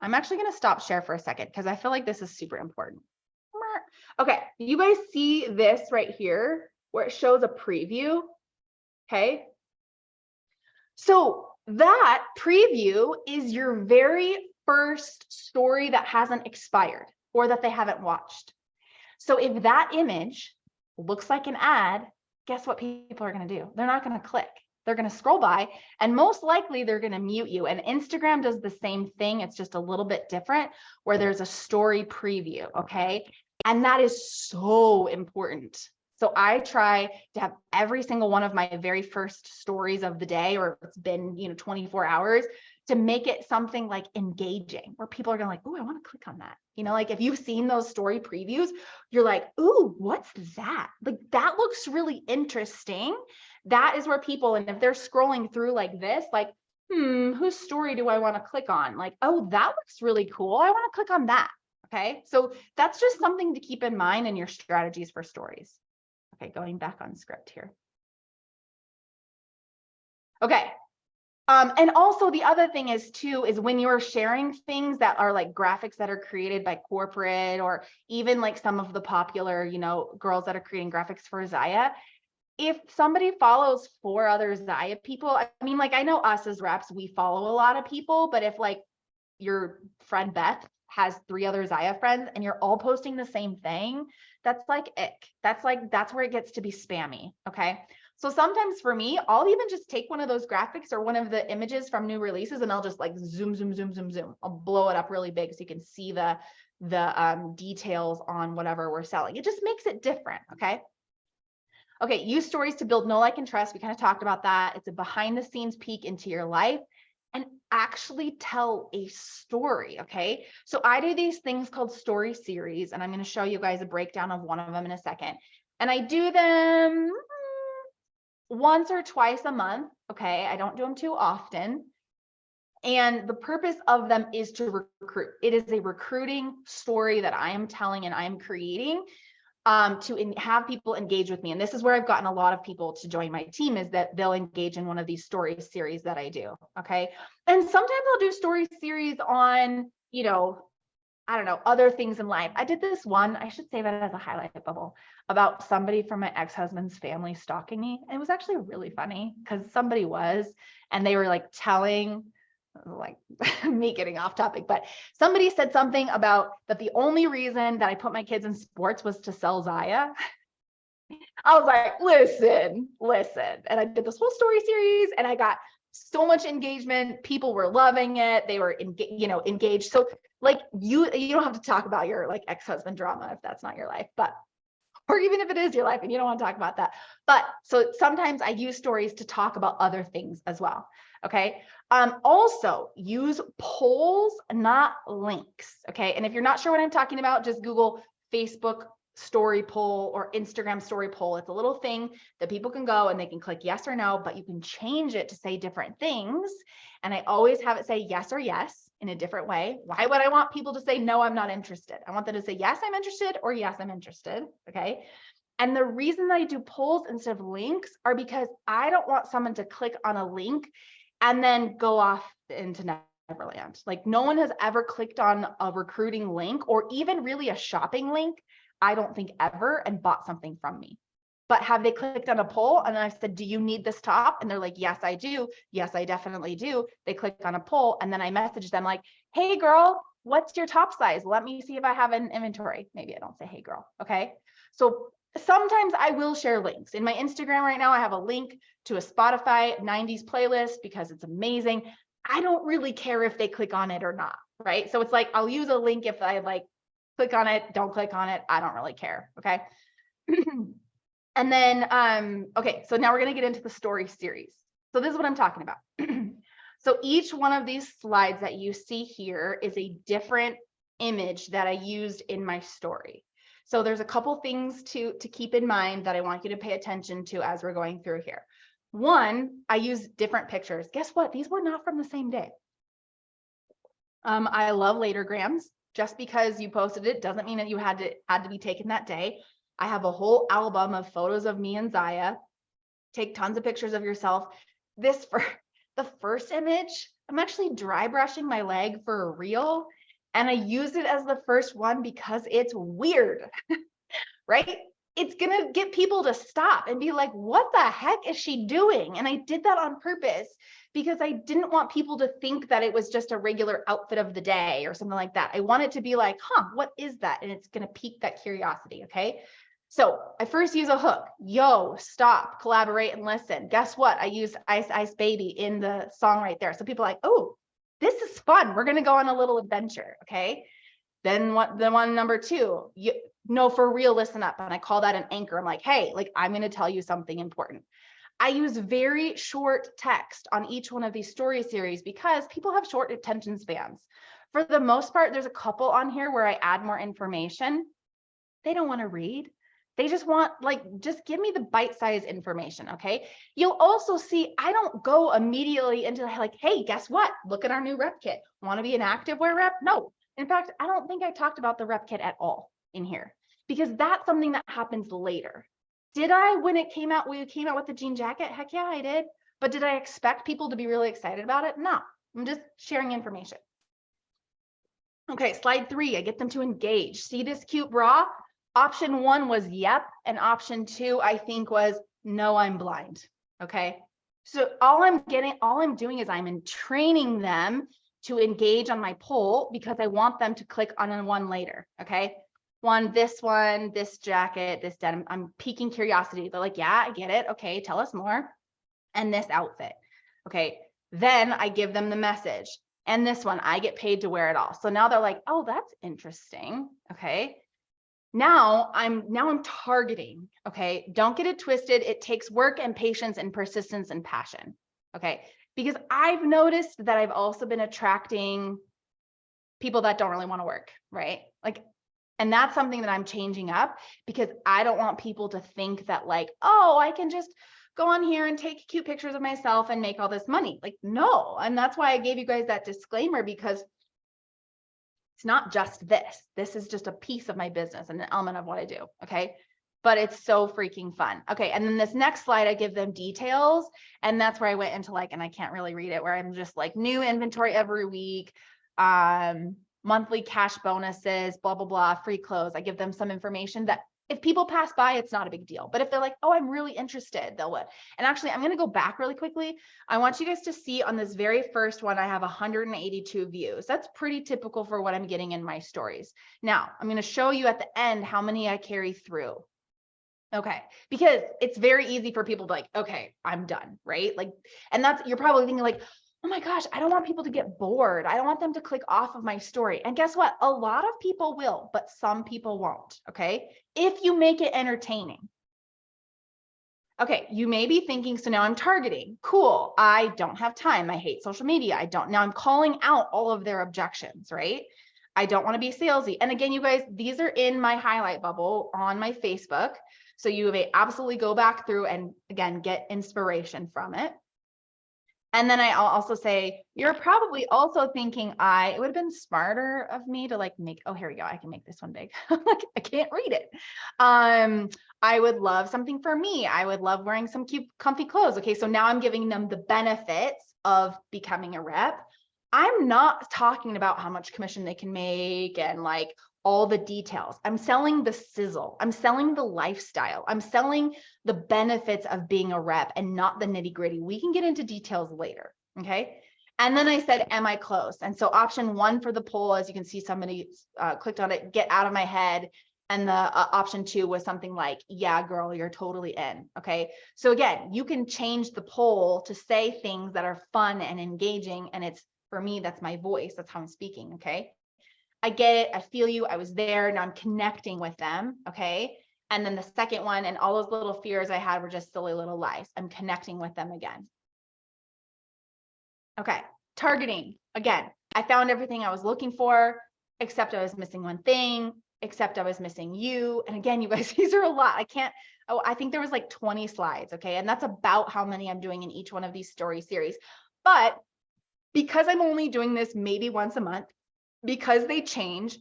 I'm actually going to stop share for a second because I feel like this is super important. Okay. You guys see this right here where it shows a preview. Okay. So that preview is your very first story that hasn't expired or that they haven't watched. So if that image looks like an ad, guess what people are going to do? They're not going to click. They're going to scroll by and most likely they're going to mute you. And Instagram does the same thing. It's just a little bit different where there's a story preview. Okay. And that is so important. So I try to have every single one of my very first stories of the day, or it's been, 24 hours, to make it something like engaging where people are going to like, oh, I want to click on that. Like if you've seen those story previews, you're like, ooh, what's that? Like that looks really interesting. That is where people, and if they're scrolling through like this, like, whose story do I want to click on? Like, oh, that looks really cool. I want to click on that. Okay. So that's just something to keep in mind in your strategies for stories. Okay. Going back on script here. Okay. And also the other thing is too, is when you're sharing things that are like graphics that are created by corporate, or even like some of the popular, girls that are creating graphics for Zaya, if somebody follows 4 other Zaya people, I mean, like I know us as reps, we follow a lot of people, but if like your friend Beth has 3 other Zaya friends and you're all posting the same thing, that's like ick. That's where it gets to be spammy. Okay. So sometimes for me, I'll even just take one of those graphics or one of the images from new releases and I'll just like zoom. I'll blow it up really big so you can see the details on whatever we're selling. It just makes it different. Okay. Okay. Use stories to build know, like, and trust. We kind of talked about that. It's a behind the scenes peek into your life and actually tell a story. Okay. So I do these things called story series, and I'm going to show you guys a breakdown of one of them in a second. And I do them once or twice a month. Okay. I don't do them too often. And the purpose of them is to recruit. It is a recruiting story that I am telling and I am creating to have people engage with me. And this is where I've gotten a lot of people to join my team, is that they'll engage in one of these story series that I do. Okay. And sometimes I'll do story series on, I don't know, other things in life. I did this one, I should save it as a highlight bubble, about somebody from my ex-husband's family stalking me. And it was actually really funny because somebody was, and they were like telling, like me getting off topic, but somebody said something about that the only reason that I put my kids in sports was to sell Zaya. I was like, listen. And I did this whole story series and I got so much engagement. People were loving it. They were engaged. So like you don't have to talk about your like ex-husband drama if that's not your life, or even if it is your life and you don't want to talk about that. But so sometimes I use stories to talk about other things as well. Okay. Also use polls, not links. Okay. And if you're not sure what I'm talking about, just Google Facebook story poll or Instagram story poll. It's a little thing that people can go and they can click yes or no, but you can change it to say different things. And I always have it say yes or yes. in a different way. Why would I want people to say, no, I'm not interested? I want them to say, yes, I'm interested, or yes, I'm interested. Okay. And the reason that I do polls instead of links are because I don't want someone to click on a link and then go off into Neverland. Like no one has ever clicked on a recruiting link or even really a shopping link, I don't think ever, and bought something from me. But have they clicked on a poll and I've said, do you need this top? And they're like, yes, I do. Yes, I definitely do. They clicked on a poll and then I message them like, hey girl, what's your top size? Let me see if I have an inventory. Maybe I don't say, hey girl. Okay. So sometimes I will share links. In my Instagram right now, I have a link to a Spotify 90s playlist because it's amazing. I don't really care if they click on it or not, right? So it's like, I'll use a link if I like click on it, don't click on it. I don't really care, okay? And then, okay, so now we're gonna get into the story series. So this is what I'm talking about. So each one of these slides that you see here is a different image that I used in my story. So there's a couple things to keep in mind that I want you to pay attention to as we're going through here. One, I use different pictures. Guess what? These were not from the same day. I love latergrams. Just because you posted it doesn't mean that you had to be taken that day. I have a whole album of photos of me and Zaya. Take tons of pictures of yourself. This for the first image, I'm actually dry brushing my leg for a reel. And I used it as the first one because it's weird, right? It's gonna get people to stop and be like, what the heck is she doing? And I did that on purpose because I didn't want people to think that it was just a regular outfit of the day or something like that. I want it to be like, huh, what is that? And it's gonna pique that curiosity, okay? So I first use a hook. Yo, stop, collaborate, and listen. Guess what? I used Ice Ice Baby in the song right there. So people are like, oh, this is fun. We're gonna go on a little adventure, okay? Then the one number two, for real, listen up. And I call that an anchor. I'm like, hey, like I'm gonna tell you something important. I use very short text on each one of these story series because people have short attention spans. For the most part, there's a couple on here where I add more information. They don't want to read. They just want, like, just give me the bite-sized information, okay? You'll also see I don't go immediately into like, hey, guess what? Look at our new rep kit. Want to be an activewear rep? No. In fact, I don't think I talked about the rep kit at all in here because that's something that happens later. Did I, when we came out with the jean jacket? Heck yeah, I did. But did I expect people to be really excited about it? No, I'm just sharing information. Okay, slide 3, I get them to engage. See this cute bra? Option 1 was yep, and option 2, I think, was no, I'm blind. Okay, so all I'm doing is I'm training them to engage on my poll because I want them to click on one later. Okay, this jacket, this denim. I'm piquing curiosity. They're like, yeah, I get it. Okay, tell us more. And this outfit. Okay, then I give them the message. And this one, I get paid to wear it all. So now they're like, oh, that's interesting. Okay. Now I'm targeting, okay? Don't get it twisted. It takes work and patience and persistence and passion, okay? Because I've noticed that I've also been attracting people that don't really want to work, right? Like, and that's something that I'm changing up because I don't want people to think that like, oh, I can just go on here and take cute pictures of myself and make all this money. Like, no. And that's why I gave you guys that disclaimer because it's not just this. This is just a piece of my business and an element of what I do, okay? But it's so freaking fun. Okay, and then this next slide, I give them details, and that's where I went into like, and I can't really read it, where I'm just like new inventory every week, monthly cash bonuses, blah, blah, blah, free clothes. I give them some information that if people pass by, it's not a big deal. But if they're like, oh, I'm really interested, they'll what? And actually, I'm going to go back really quickly. I want you guys to see on this very first one, I have 182 views. That's pretty typical for what I'm getting in my stories. Now, I'm going to show you at the end how many I carry through. Okay, because it's very easy for people to like, okay, I'm done, right? Like, and that's, you're probably thinking like, oh my gosh, I don't want people to get bored. I don't want them to click off of my story. And guess what? A lot of people will, but some people won't, okay? If you make it entertaining. Okay, you may be thinking, so now I'm targeting. Cool, I don't have time. I hate social media. Now I'm calling out all of their objections, right? I don't want to be salesy. And again, you guys, these are in my highlight bubble on my Facebook. So you may absolutely go back through and again, get inspiration from it. And then I'll also say, you're probably also thinking it would have been smarter of me to like oh, here we go. I can make this one big. Like, I can't read it. I would love something for me. I would love wearing some cute, comfy clothes. Okay. So now I'm giving them the benefits of becoming a rep. I'm not talking about how much commission they can make and like all the details. I'm selling the sizzle. I'm selling the lifestyle. I'm selling the benefits of being a rep and not the nitty gritty. We can get into details later. Okay. And then I said, am I close? And so option 1 for the poll, as you can see, somebody clicked on it, get out of my head. And the option 2 was something like, yeah, girl, you're totally in. Okay. So again, you can change the poll to say things that are fun and engaging. And it's, for me, that's my voice. That's how I'm speaking. Okay. I get it. I feel you. I was there. Now I'm connecting with them. Okay. And then the second one, and all those little fears I had were just silly little lies. I'm connecting with them again. Okay. Targeting. Again, I found everything I was looking for, except I was missing one thing, except I was missing you. And again, you guys, these are a lot. I think there was like 20 slides. Okay. And that's about how many I'm doing in each one of these story series. But because I'm only doing this maybe once a month, because they change,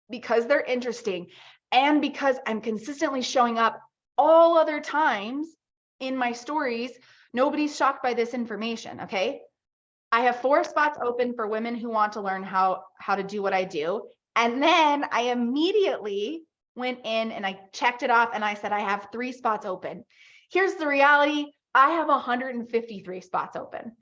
because they're interesting, and because I'm consistently showing up all other times in my stories, nobody's shocked by this information, okay? I have 4 spots open for women who want to learn how to do what I do. And then I immediately went in and I checked it off and I said, I have 3 spots open. Here's the reality. I have 153 spots open.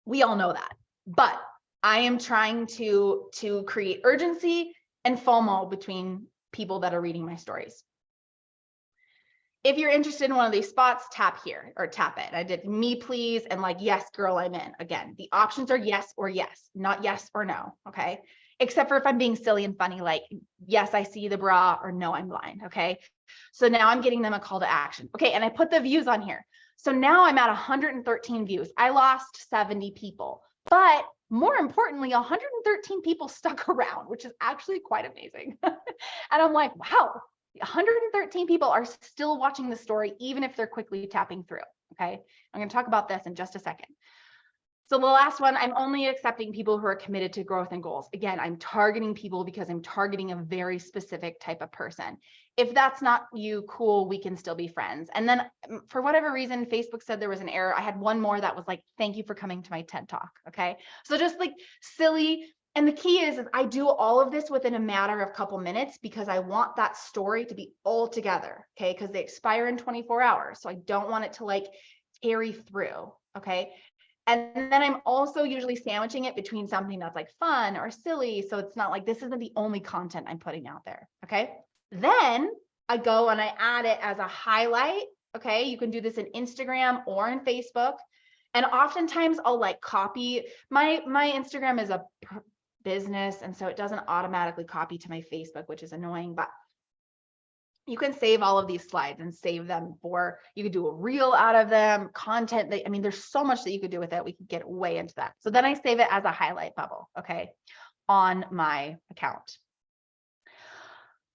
We all know that, but I am trying to create urgency and FOMO between people that are reading my stories. If you're interested in one of these spots, tap here or tap it. I did me please and like, yes, girl, I'm in. Again, the options are yes or yes, not yes or no. Okay. Except for if I'm being silly and funny, like, yes, I see the bra, or no, I'm blind. Okay. So now I'm getting them a call to action. Okay. And I put the views on here. So now I'm at 113 views. I lost 70 people, but more importantly, 113 people stuck around, which is actually quite amazing. And I'm like, wow, 113 people are still watching the story, even if they're quickly tapping through. Okay. I'm going to talk about this in just a second. So the last one, I'm only accepting people who are committed to growth and goals. Again, I'm targeting people because I'm targeting a very specific type of person. If that's not you, cool, we can still be friends. And then for whatever reason, Facebook said there was an error. I had one more that was like, thank you for coming to my TED Talk. Okay. So just like silly. And the key is I do all of this within a matter of a couple minutes because I want that story to be all together. Okay. Because they expire in 24 hours. So I don't want it to like carry through. Okay. And then I'm also usually sandwiching it between something that's like fun or silly. So it's not like this isn't the only content I'm putting out there. Okay. Then I go and I add it as a highlight. Okay. You can do this in Instagram or in Facebook. And oftentimes I'll like copy my Instagram is a business. And so it doesn't automatically copy to my Facebook, which is annoying, but you can save all of these slides and save them for, you could do a reel out of them, content that, I mean, there's so much that you could do with it. We could get way into that. So then I save it as a highlight bubble, okay, on my account.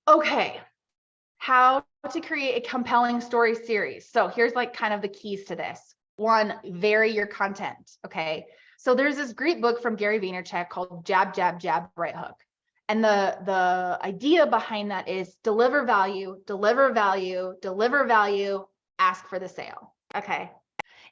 Okay, how to create a compelling story series. So here's like kind of the keys to this. 1, vary your content, okay? So there's this great book from Gary Vaynerchuk called Jab, Jab, Jab, Right Hook. And the idea behind that is deliver value, deliver value, deliver value, ask for the sale. Okay.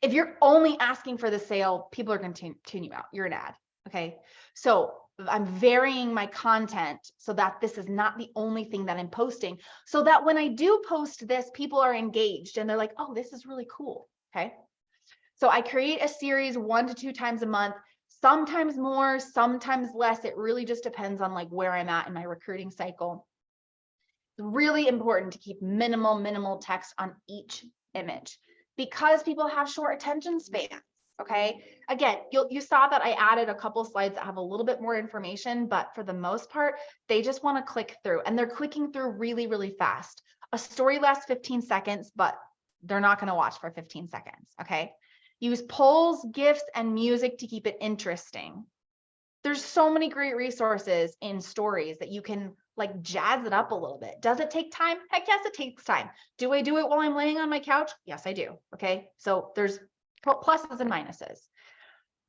If you're only asking for the sale, people are going to tune you out. You're an ad. Okay. So I'm varying my content so that this is not the only thing that I'm posting, so that when I do post this, people are engaged and they're like, oh, this is really cool. Okay. So I create a series 1 to 2 times a month. Sometimes more, sometimes less. It really just depends on like where I'm at in my recruiting cycle. It's really important to keep minimal text on each image because people have short attention spans. Okay. Again, you saw that I added a couple slides that have a little bit more information, but for the most part, they just want to click through and they're clicking through really, really fast. A story lasts 15 seconds, but they're not going to watch for 15 seconds. Okay. Use polls, GIFs, and music to keep it interesting. There's so many great resources in stories that you can like jazz it up a little bit. Does it take time? Heck yes, it takes time. Do I do it while I'm laying on my couch? Yes, I do. Okay. So there's pluses and minuses.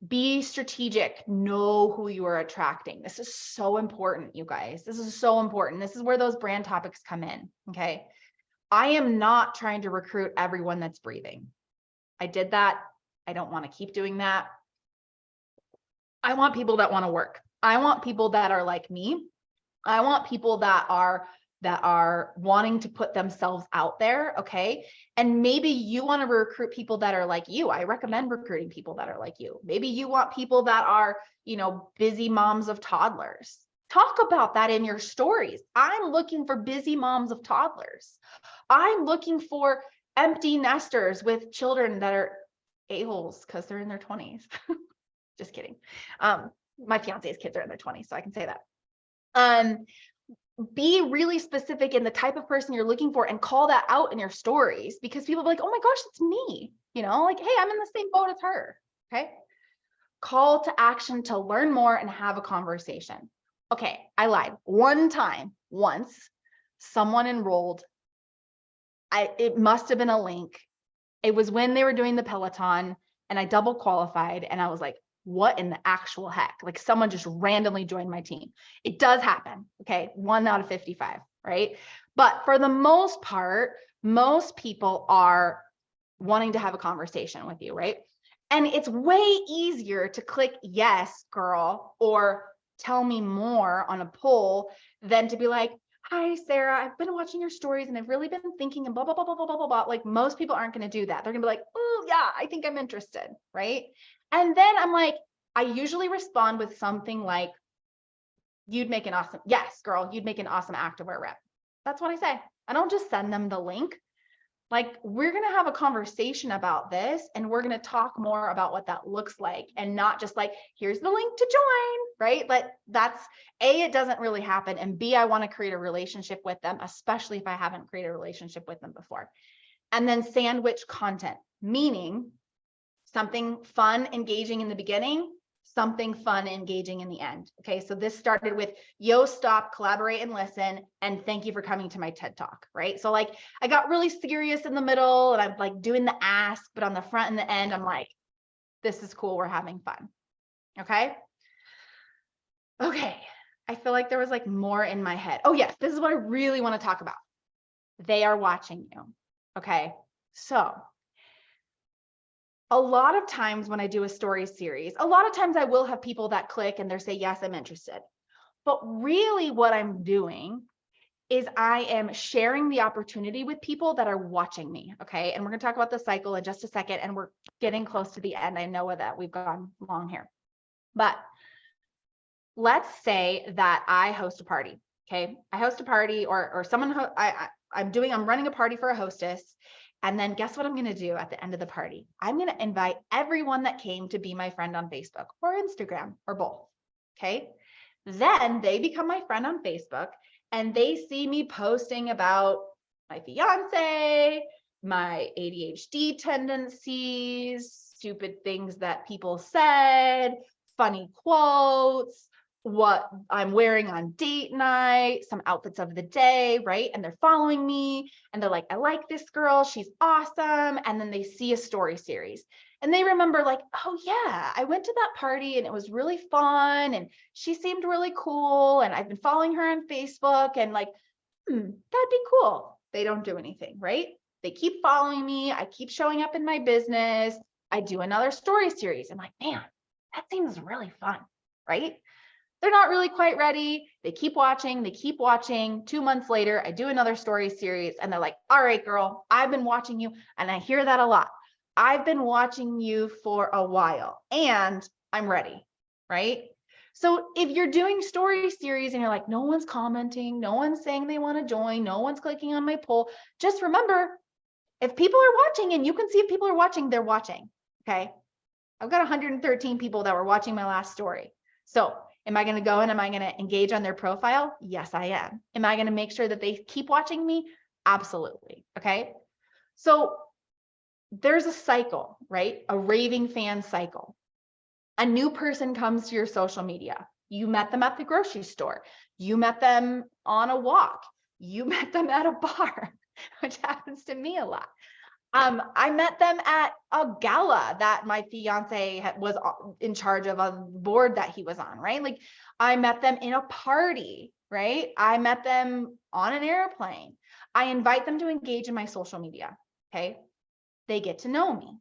Be strategic. Know who you are attracting. This is so important, you guys. This is so important. This is where those brand topics come in. Okay. I am not trying to recruit everyone that's breathing. I did that. I don't want to keep doing that. I want people that want to work. I want people that are like me. I want people that are wanting to put themselves out there. Okay. And maybe you want to recruit people that are like you. I recommend recruiting people that are like you. Maybe you want people that are, busy moms of toddlers. Talk about that in your stories. I'm looking for busy moms of toddlers. I'm looking for empty nesters with children that are a-holes because they're in their 20s. Just kidding. My fiance's kids are in their 20s, so I can say that. Be really specific in the type of person you're looking for and call that out in your stories, because people are like, oh my gosh, it's me. Like, hey, I'm in the same boat as her. Okay. Call to action to learn more and have a conversation. Okay. I lied. Once someone enrolled, it must have been a link. It was when they were doing the Peloton and I double qualified and I was like, what in the actual heck? Like someone just randomly joined my team. It does happen. Okay. 1 out of 55, right? But for the most part, most people are wanting to have a conversation with you, right? And it's way easier to click yes, girl, or tell me more on a poll than to be like, hi, Sarah, I've been watching your stories and I've really been thinking and blah, blah, blah, blah, blah, blah, blah. Like most people aren't going to do that. They're going to be like, oh yeah, I think I'm interested. Right. And then I'm like, I usually respond with something like, you'd make an awesome, yes, girl, you'd make an awesome activewear rep. That's what I say. I don't just send them the link. Like, we're going to have a conversation about this and we're going to talk more about what that looks like and not just like, here's the link to join, right? But that's A, it doesn't really happen. And B, I want to create a relationship with them, especially if I haven't created a relationship with them before. And then sandwich content, meaning something fun, engaging in the beginning, something fun, engaging in the end. Okay. So this started with yo, stop, collaborate and listen. And thank you for coming to my TED Talk. Right. So like I got really serious in the middle and I'm like doing the ask, but on the front and the end, I'm like, this is cool. We're having fun. Okay. Okay. I feel like there was like more in my head. Oh yes. This is what I really want to talk about. They are watching you. Okay. So a lot of times when I do a story series, a lot of times I will have people that click and they say, yes, I'm interested. But really what I'm doing is I am sharing the opportunity with people that are watching me. Okay. And we're going to talk about the cycle in just a second. And we're getting close to the end. I know that we've gone long here, but let's say that I host a party. Okay. I host a party or someone, I'm running a party for a hostess. And then guess what I'm going to do at the end of the party? I'm going to invite everyone that came to be my friend on Facebook or Instagram or both. Okay. Then they become my friend on Facebook and they see me posting about my fiance, my ADHD tendencies, stupid things that people said, funny quotes, what I'm wearing on date night, some outfits of the day, right? And they're following me and they're like, I like this girl, she's awesome. And then they see a story series and they remember like, oh yeah, I went to that party and it was really fun and she seemed really cool and I've been following her on Facebook and like, that'd be cool. They don't do anything, right? They keep following me. I keep showing up in my business. I do another story series. I'm like, man, that seems really fun, right? They're not really quite ready. They keep watching. 2 months later, I do another story series and they're like, all right, girl, I've been watching you. And I hear that a lot. I've been watching you for a while and I'm ready, right? So if you're doing story series and you're like, no one's commenting, no one's saying they want to join, no one's clicking on my poll, just remember, if people are watching and you can see if people are watching, they're watching, okay? I've got 113 people that were watching my last story. So am I going to go and am I going to engage on their profile? Yes, I am. Am I going to make sure that they keep watching me? Absolutely. Okay. So there's a cycle, right? A raving fan cycle. A new person comes to your social media. You met them at the grocery store. You met them on a walk. You met them at a bar, which happens to me a lot. I met them at a gala that my fiance was in charge of, a board that he was on, right? Like I met them in a party, right? I met them on an airplane. I invite them to engage in my social media, okay? They get to know me.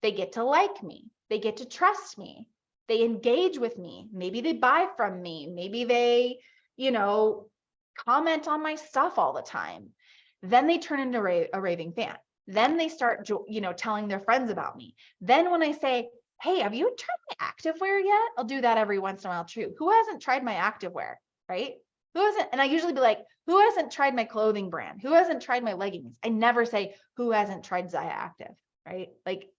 They get to like me. They get to trust me. They engage with me. Maybe they buy from me. Maybe they, comment on my stuff all the time. Then they turn into a raving fan. Then they start, telling their friends about me. Then when I say, hey, have you tried my activewear yet? I'll do that every once in a while too. Who hasn't tried my activewear, right? Who hasn't? And I usually be like, who hasn't tried my clothing brand? Who hasn't tried my leggings? I never say, who hasn't tried Zyia Active, right? Like,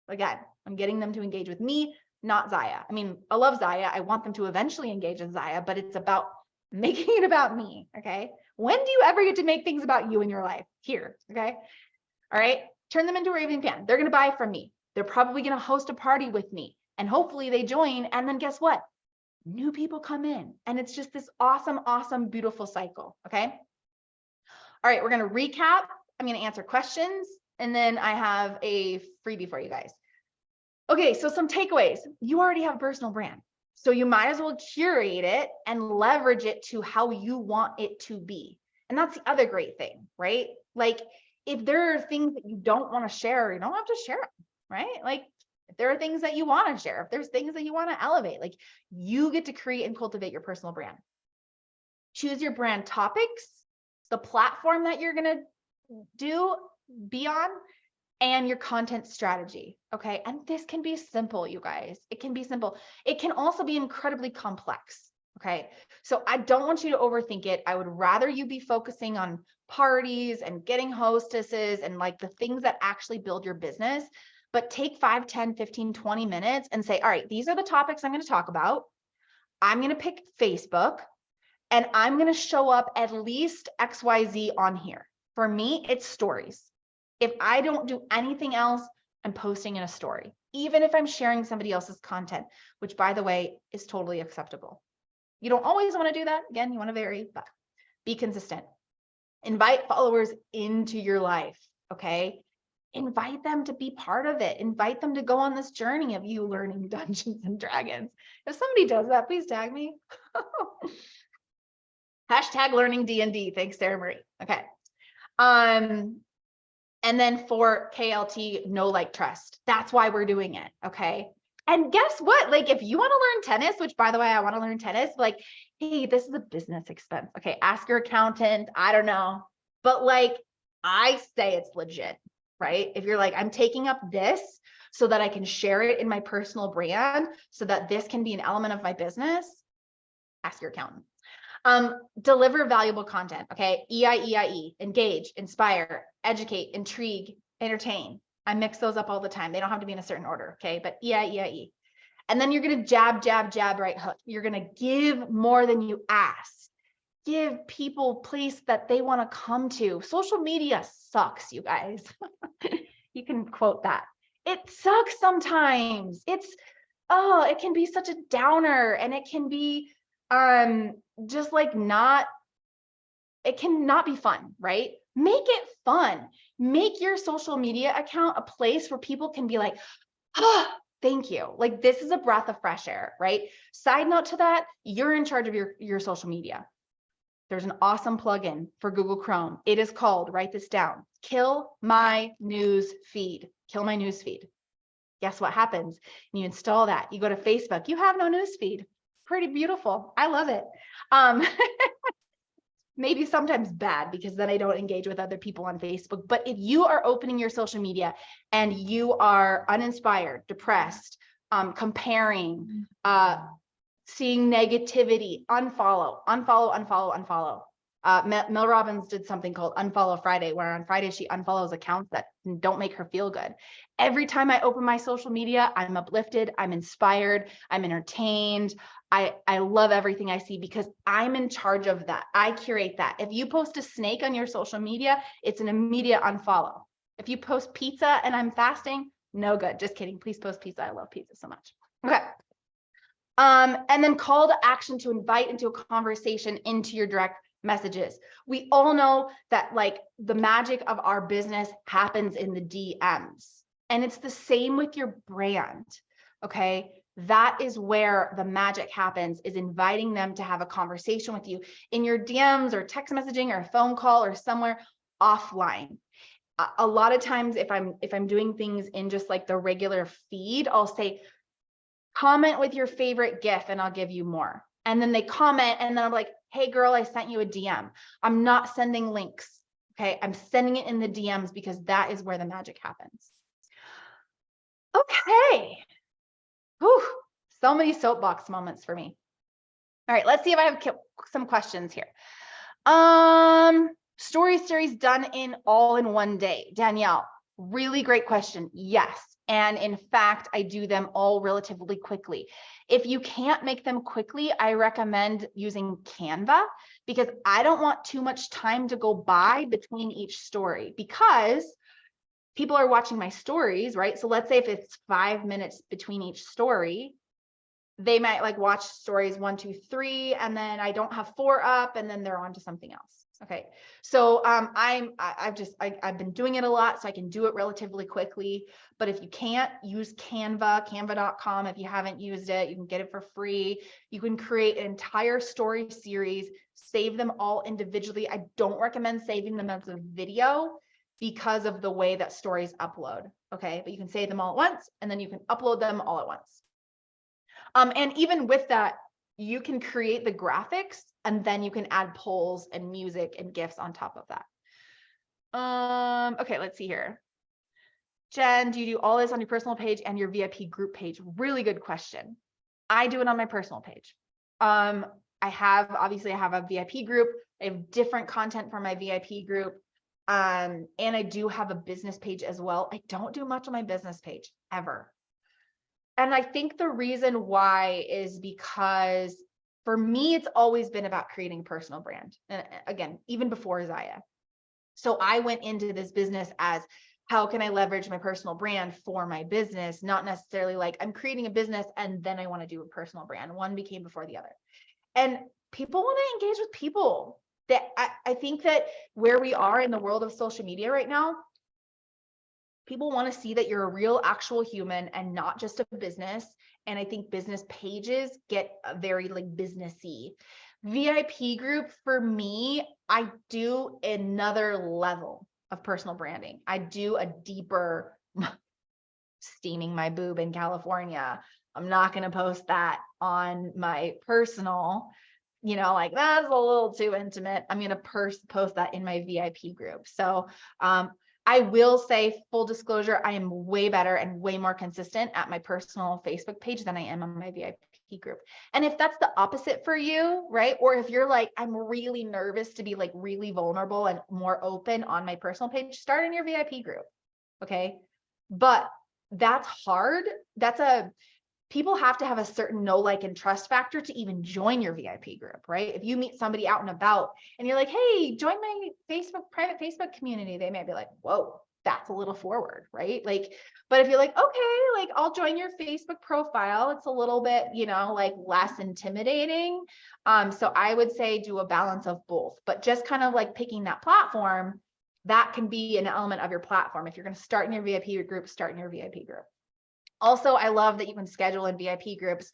again, I'm getting them to engage with me, not Zyia. I mean, I love Zyia. I want them to eventually engage in Zyia, but it's about making it about me, okay? When do you ever get to make things about you in your life? Here, okay? All right, turn them into a raving fan. They're gonna buy from me. They're probably gonna host a party with me, and hopefully they join, and then guess what? New people come in, and it's just this awesome, awesome, beautiful cycle, okay? All right, we're gonna recap. I'm gonna answer questions, and then I have a freebie for you guys. Okay, so some takeaways. You already have a personal brand, so you might as well curate it and leverage it to how you want it to be. And that's the other great thing, right? Like if there are things that you don't want to share, you don't have to share them, right? Like if there are things that you want to share, if there's things that you want to elevate, like you get to create and cultivate your personal brand. Choose your brand topics, the platform that you're going to be on, and your content strategy, okay? And this can be simple, you guys. It can be simple. It can also be incredibly complex, okay? So I don't want you to overthink it. I would rather you be focusing on parties and getting hostesses and like the things that actually build your business, but take 5, 10, 15, 20 minutes and say, all right, these are the topics I'm going to talk about. I'm going to pick Facebook and I'm going to show up at least XYZ on here. For me, it's stories. If I don't do anything else, I'm posting in a story, even if I'm sharing somebody else's content, which by the way, is totally acceptable. You don't always want to do that. Again, you want to vary, but be consistent. Invite followers into your life, okay? Invite them to be part of it. Invite them to go on this journey of you learning Dungeons and Dragons. If somebody does that, please tag me. Hashtag learning D&D. Thanks, Sarah Marie. Okay. And then for KLT, know, like, trust. That's why we're doing it, okay? And guess what? Like, if you want to learn tennis, which by the way, I want to learn tennis, like, hey, this is a business expense. Okay, ask your accountant. I don't know. But like, I say it's legit, right? If you're like, I'm taking up this so that I can share it in my personal brand, so that this can be an element of my business, ask your accountant. Deliver valuable content, okay? EIEIE, engage, inspire, educate, intrigue, entertain. I mix those up all the time. They don't have to be in a certain order, okay? But EIEIE. And then you're gonna jab, jab, jab, right hook. You're gonna give more than you ask. Give people a place that they wanna come to. Social media sucks, you guys. You can quote that. It sucks sometimes. It can be such a downer, and it can be, just like it cannot be fun, right? Make it fun. Make your social media account a place where people can be like, thank you. Like, this is a breath of fresh air, right? Side note to that, you're in charge of your social media. There's an awesome plugin for Google Chrome. It is called, write this down, Kill My News Feed. Kill My News Feed. Guess what happens? You install that. You go to Facebook. You have no news feed. Pretty beautiful. I love it. Maybe sometimes bad because then I don't engage with other people on Facebook. But if you are opening your social media and you are uninspired, depressed, comparing, seeing negativity, unfollow. Mel Robbins did something called Unfollow Friday, where on Friday she unfollows accounts that don't make her feel good. Every time I open my social media, I'm uplifted, I'm inspired, I'm entertained. I love everything I see because I'm in charge of that. I curate that. If you post a snake on your social media, it's an immediate unfollow. If you post pizza and I'm fasting, no good. Just kidding. Please post pizza. I love pizza so much. Okay. And then call to action to invite into a conversation into your direct messages. We all know that like the magic of our business happens in the DMs. And it's the same with your brand. Okay. That is where the magic happens, is inviting them to have a conversation with you in your DMs or text messaging or a phone call or somewhere offline. A lot of times if I'm doing things in just like the regular feed, I'll say, comment with your favorite GIF and I'll give you more. And then they comment and then I'm like, hey girl, I sent you a DM. I'm not sending links. Okay. I'm sending it in the DMs because that is where the magic happens. Okay. Whew. So many soapbox moments for me. All right. Let's see if I have some questions here. Story series done all in one day. Danielle, really great question. Yes. And in fact, I do them all relatively quickly. If you can't make them quickly, I recommend using Canva, because I don't want too much time to go by between each story, because people are watching my stories, right? So let's say if it's 5 minutes between each story, they might like watch stories 1, 2, 3, and then I don't have 4 up, and then they're on to something else. Okay. So I've been doing it a lot, so I can do it relatively quickly. But if you can't, use Canva, canva.com. If you haven't used it, you can get it for free. You can create an entire story series, save them all individually. I don't recommend saving them as a video because of the way that stories upload. Okay. But you can save them all at once, and then you can upload them all at once. And even with that, you can create the graphics, and then you can add polls and music and GIFs on top of that. Okay, let's see here. Jen, do you do all this on your personal page and your VIP group page? Really good question. I do it on my personal page. Obviously I have a VIP group. I have different content for my VIP group. And I do have a business page as well. I don't do much on my business page ever. And I think the reason why is because for me, it's always been about creating a personal brand. And again, even before Zaya. So I went into this business as, how can I leverage my personal brand for my business? Not necessarily like I'm creating a business and then I want to do a personal brand. One became before the other. And people want to engage with people. That I think that where we are in the world of social media right now, people want to see that you're a real actual human and not just a business. And I think business pages get very like businessy. VIP group, for me, I do another level of personal branding. I do a deeper steaming my boob in California. I'm not going to post that on my personal, like that's a little too intimate. I'm going to post that in my VIP group. So, I will say, full disclosure, I am way better and way more consistent at my personal Facebook page than I am on my VIP group. And if that's the opposite for you, right? Or if you're like, I'm really nervous to be like really vulnerable and more open on my personal page, start in your VIP group. Okay. But that's hard. People have to have a certain know, like, and trust factor to even join your VIP group, right? If you meet somebody out and about and you're like, hey, join my private Facebook community, they might be like, whoa, that's a little forward, right? Like, but if you're like, okay, like I'll join your Facebook profile, it's a little bit, like less intimidating. So I would say do a balance of both, but just kind of like picking that platform, that can be an element of your platform. If you're going to start in your VIP group, start in your VIP group. Also, I love that you can schedule in VIP groups,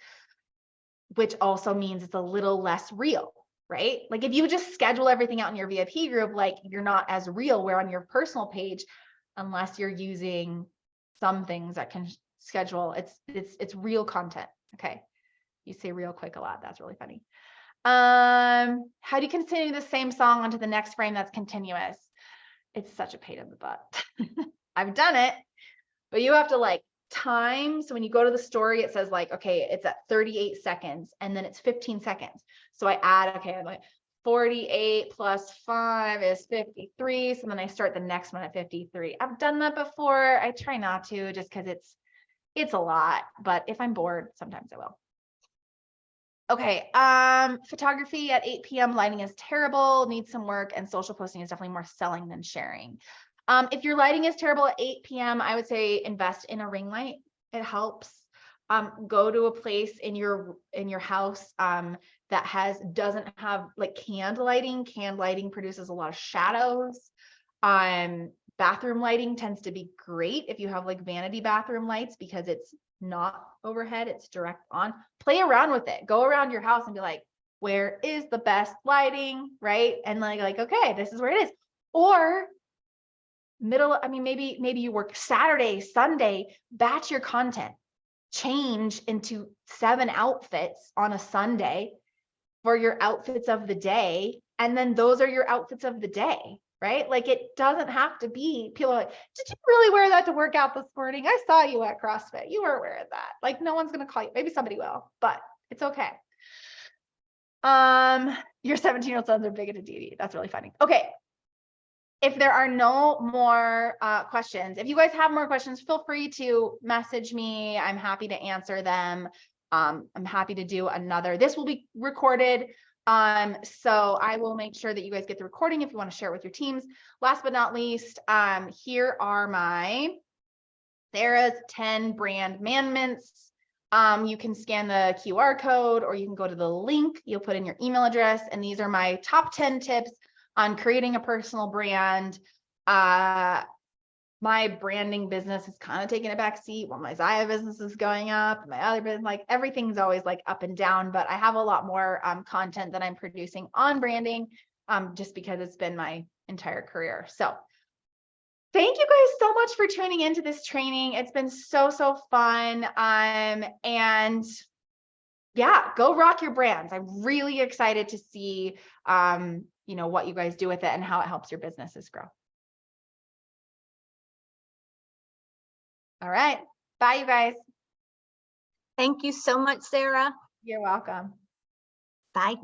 which also means it's a little less real, right? Like if you just schedule everything out in your VIP group, like you're not as real, where on your personal page, unless you're using some things that can schedule, it's real content. Okay. You say real quick a lot. That's really funny. How do you continue the same song onto the next frame that's continuous? It's such a pain in the butt. I've done it, but you have to like time. So when you go to the story, it says like, okay, it's at 38 seconds and then it's 15 seconds. So I add, okay, I'm like 48 plus 5 is 53. So then I start the next one at 53. I've done that before. I try not to, just because it's a lot, but if I'm bored, sometimes I will. Okay, photography at 8 p.m. lighting is terrible, needs some work, and social posting is definitely more selling than sharing. If your lighting is terrible at 8 p.m., I would say invest in a ring light. It helps. Go to a place in your house that doesn't have like canned lighting. Canned lighting produces a lot of shadows. Bathroom lighting tends to be great if you have like vanity bathroom lights because it's not overhead, it's direct on. Play around with it. Go around your house and be like, where is the best lighting, right? And like, okay, this is where it is. Or maybe you work Saturday, Sunday, batch your content, change into 7 outfits on a Sunday for your outfits of the day. And then those are your outfits of the day, right? Like it doesn't have to be, people are like, did you really wear that to work out this morning? I saw you at CrossFit. You were wearing that. Like no one's going to call you. Maybe somebody will, but it's okay. Your 17-year-old sons are big into DD. That's really funny. Okay. If there are no more questions, if you guys have more questions, feel free to message me. I'm happy to answer them. I'm happy to do another. This will be recorded. So I will make sure that you guys get the recording if you want to share it with your teams. Last but not least, here are Sarah's 10 brand commandments. You can scan the QR code or you can go to the link. You'll put in your email address. And these are my top 10 tips on creating a personal brand. My branding business is kind of taking a back seat while my Zaya business is going up. My other business, like everything's always like up and down, but I have a lot more content that I'm producing on branding just because it's been my entire career. So thank you guys so much for tuning into this training. It's been so fun. And yeah, go rock your brands. I'm really excited to see what you guys do with it and how it helps your businesses grow. All right. Bye, you guys. Thank you so much, Sarah. You're welcome. Bye.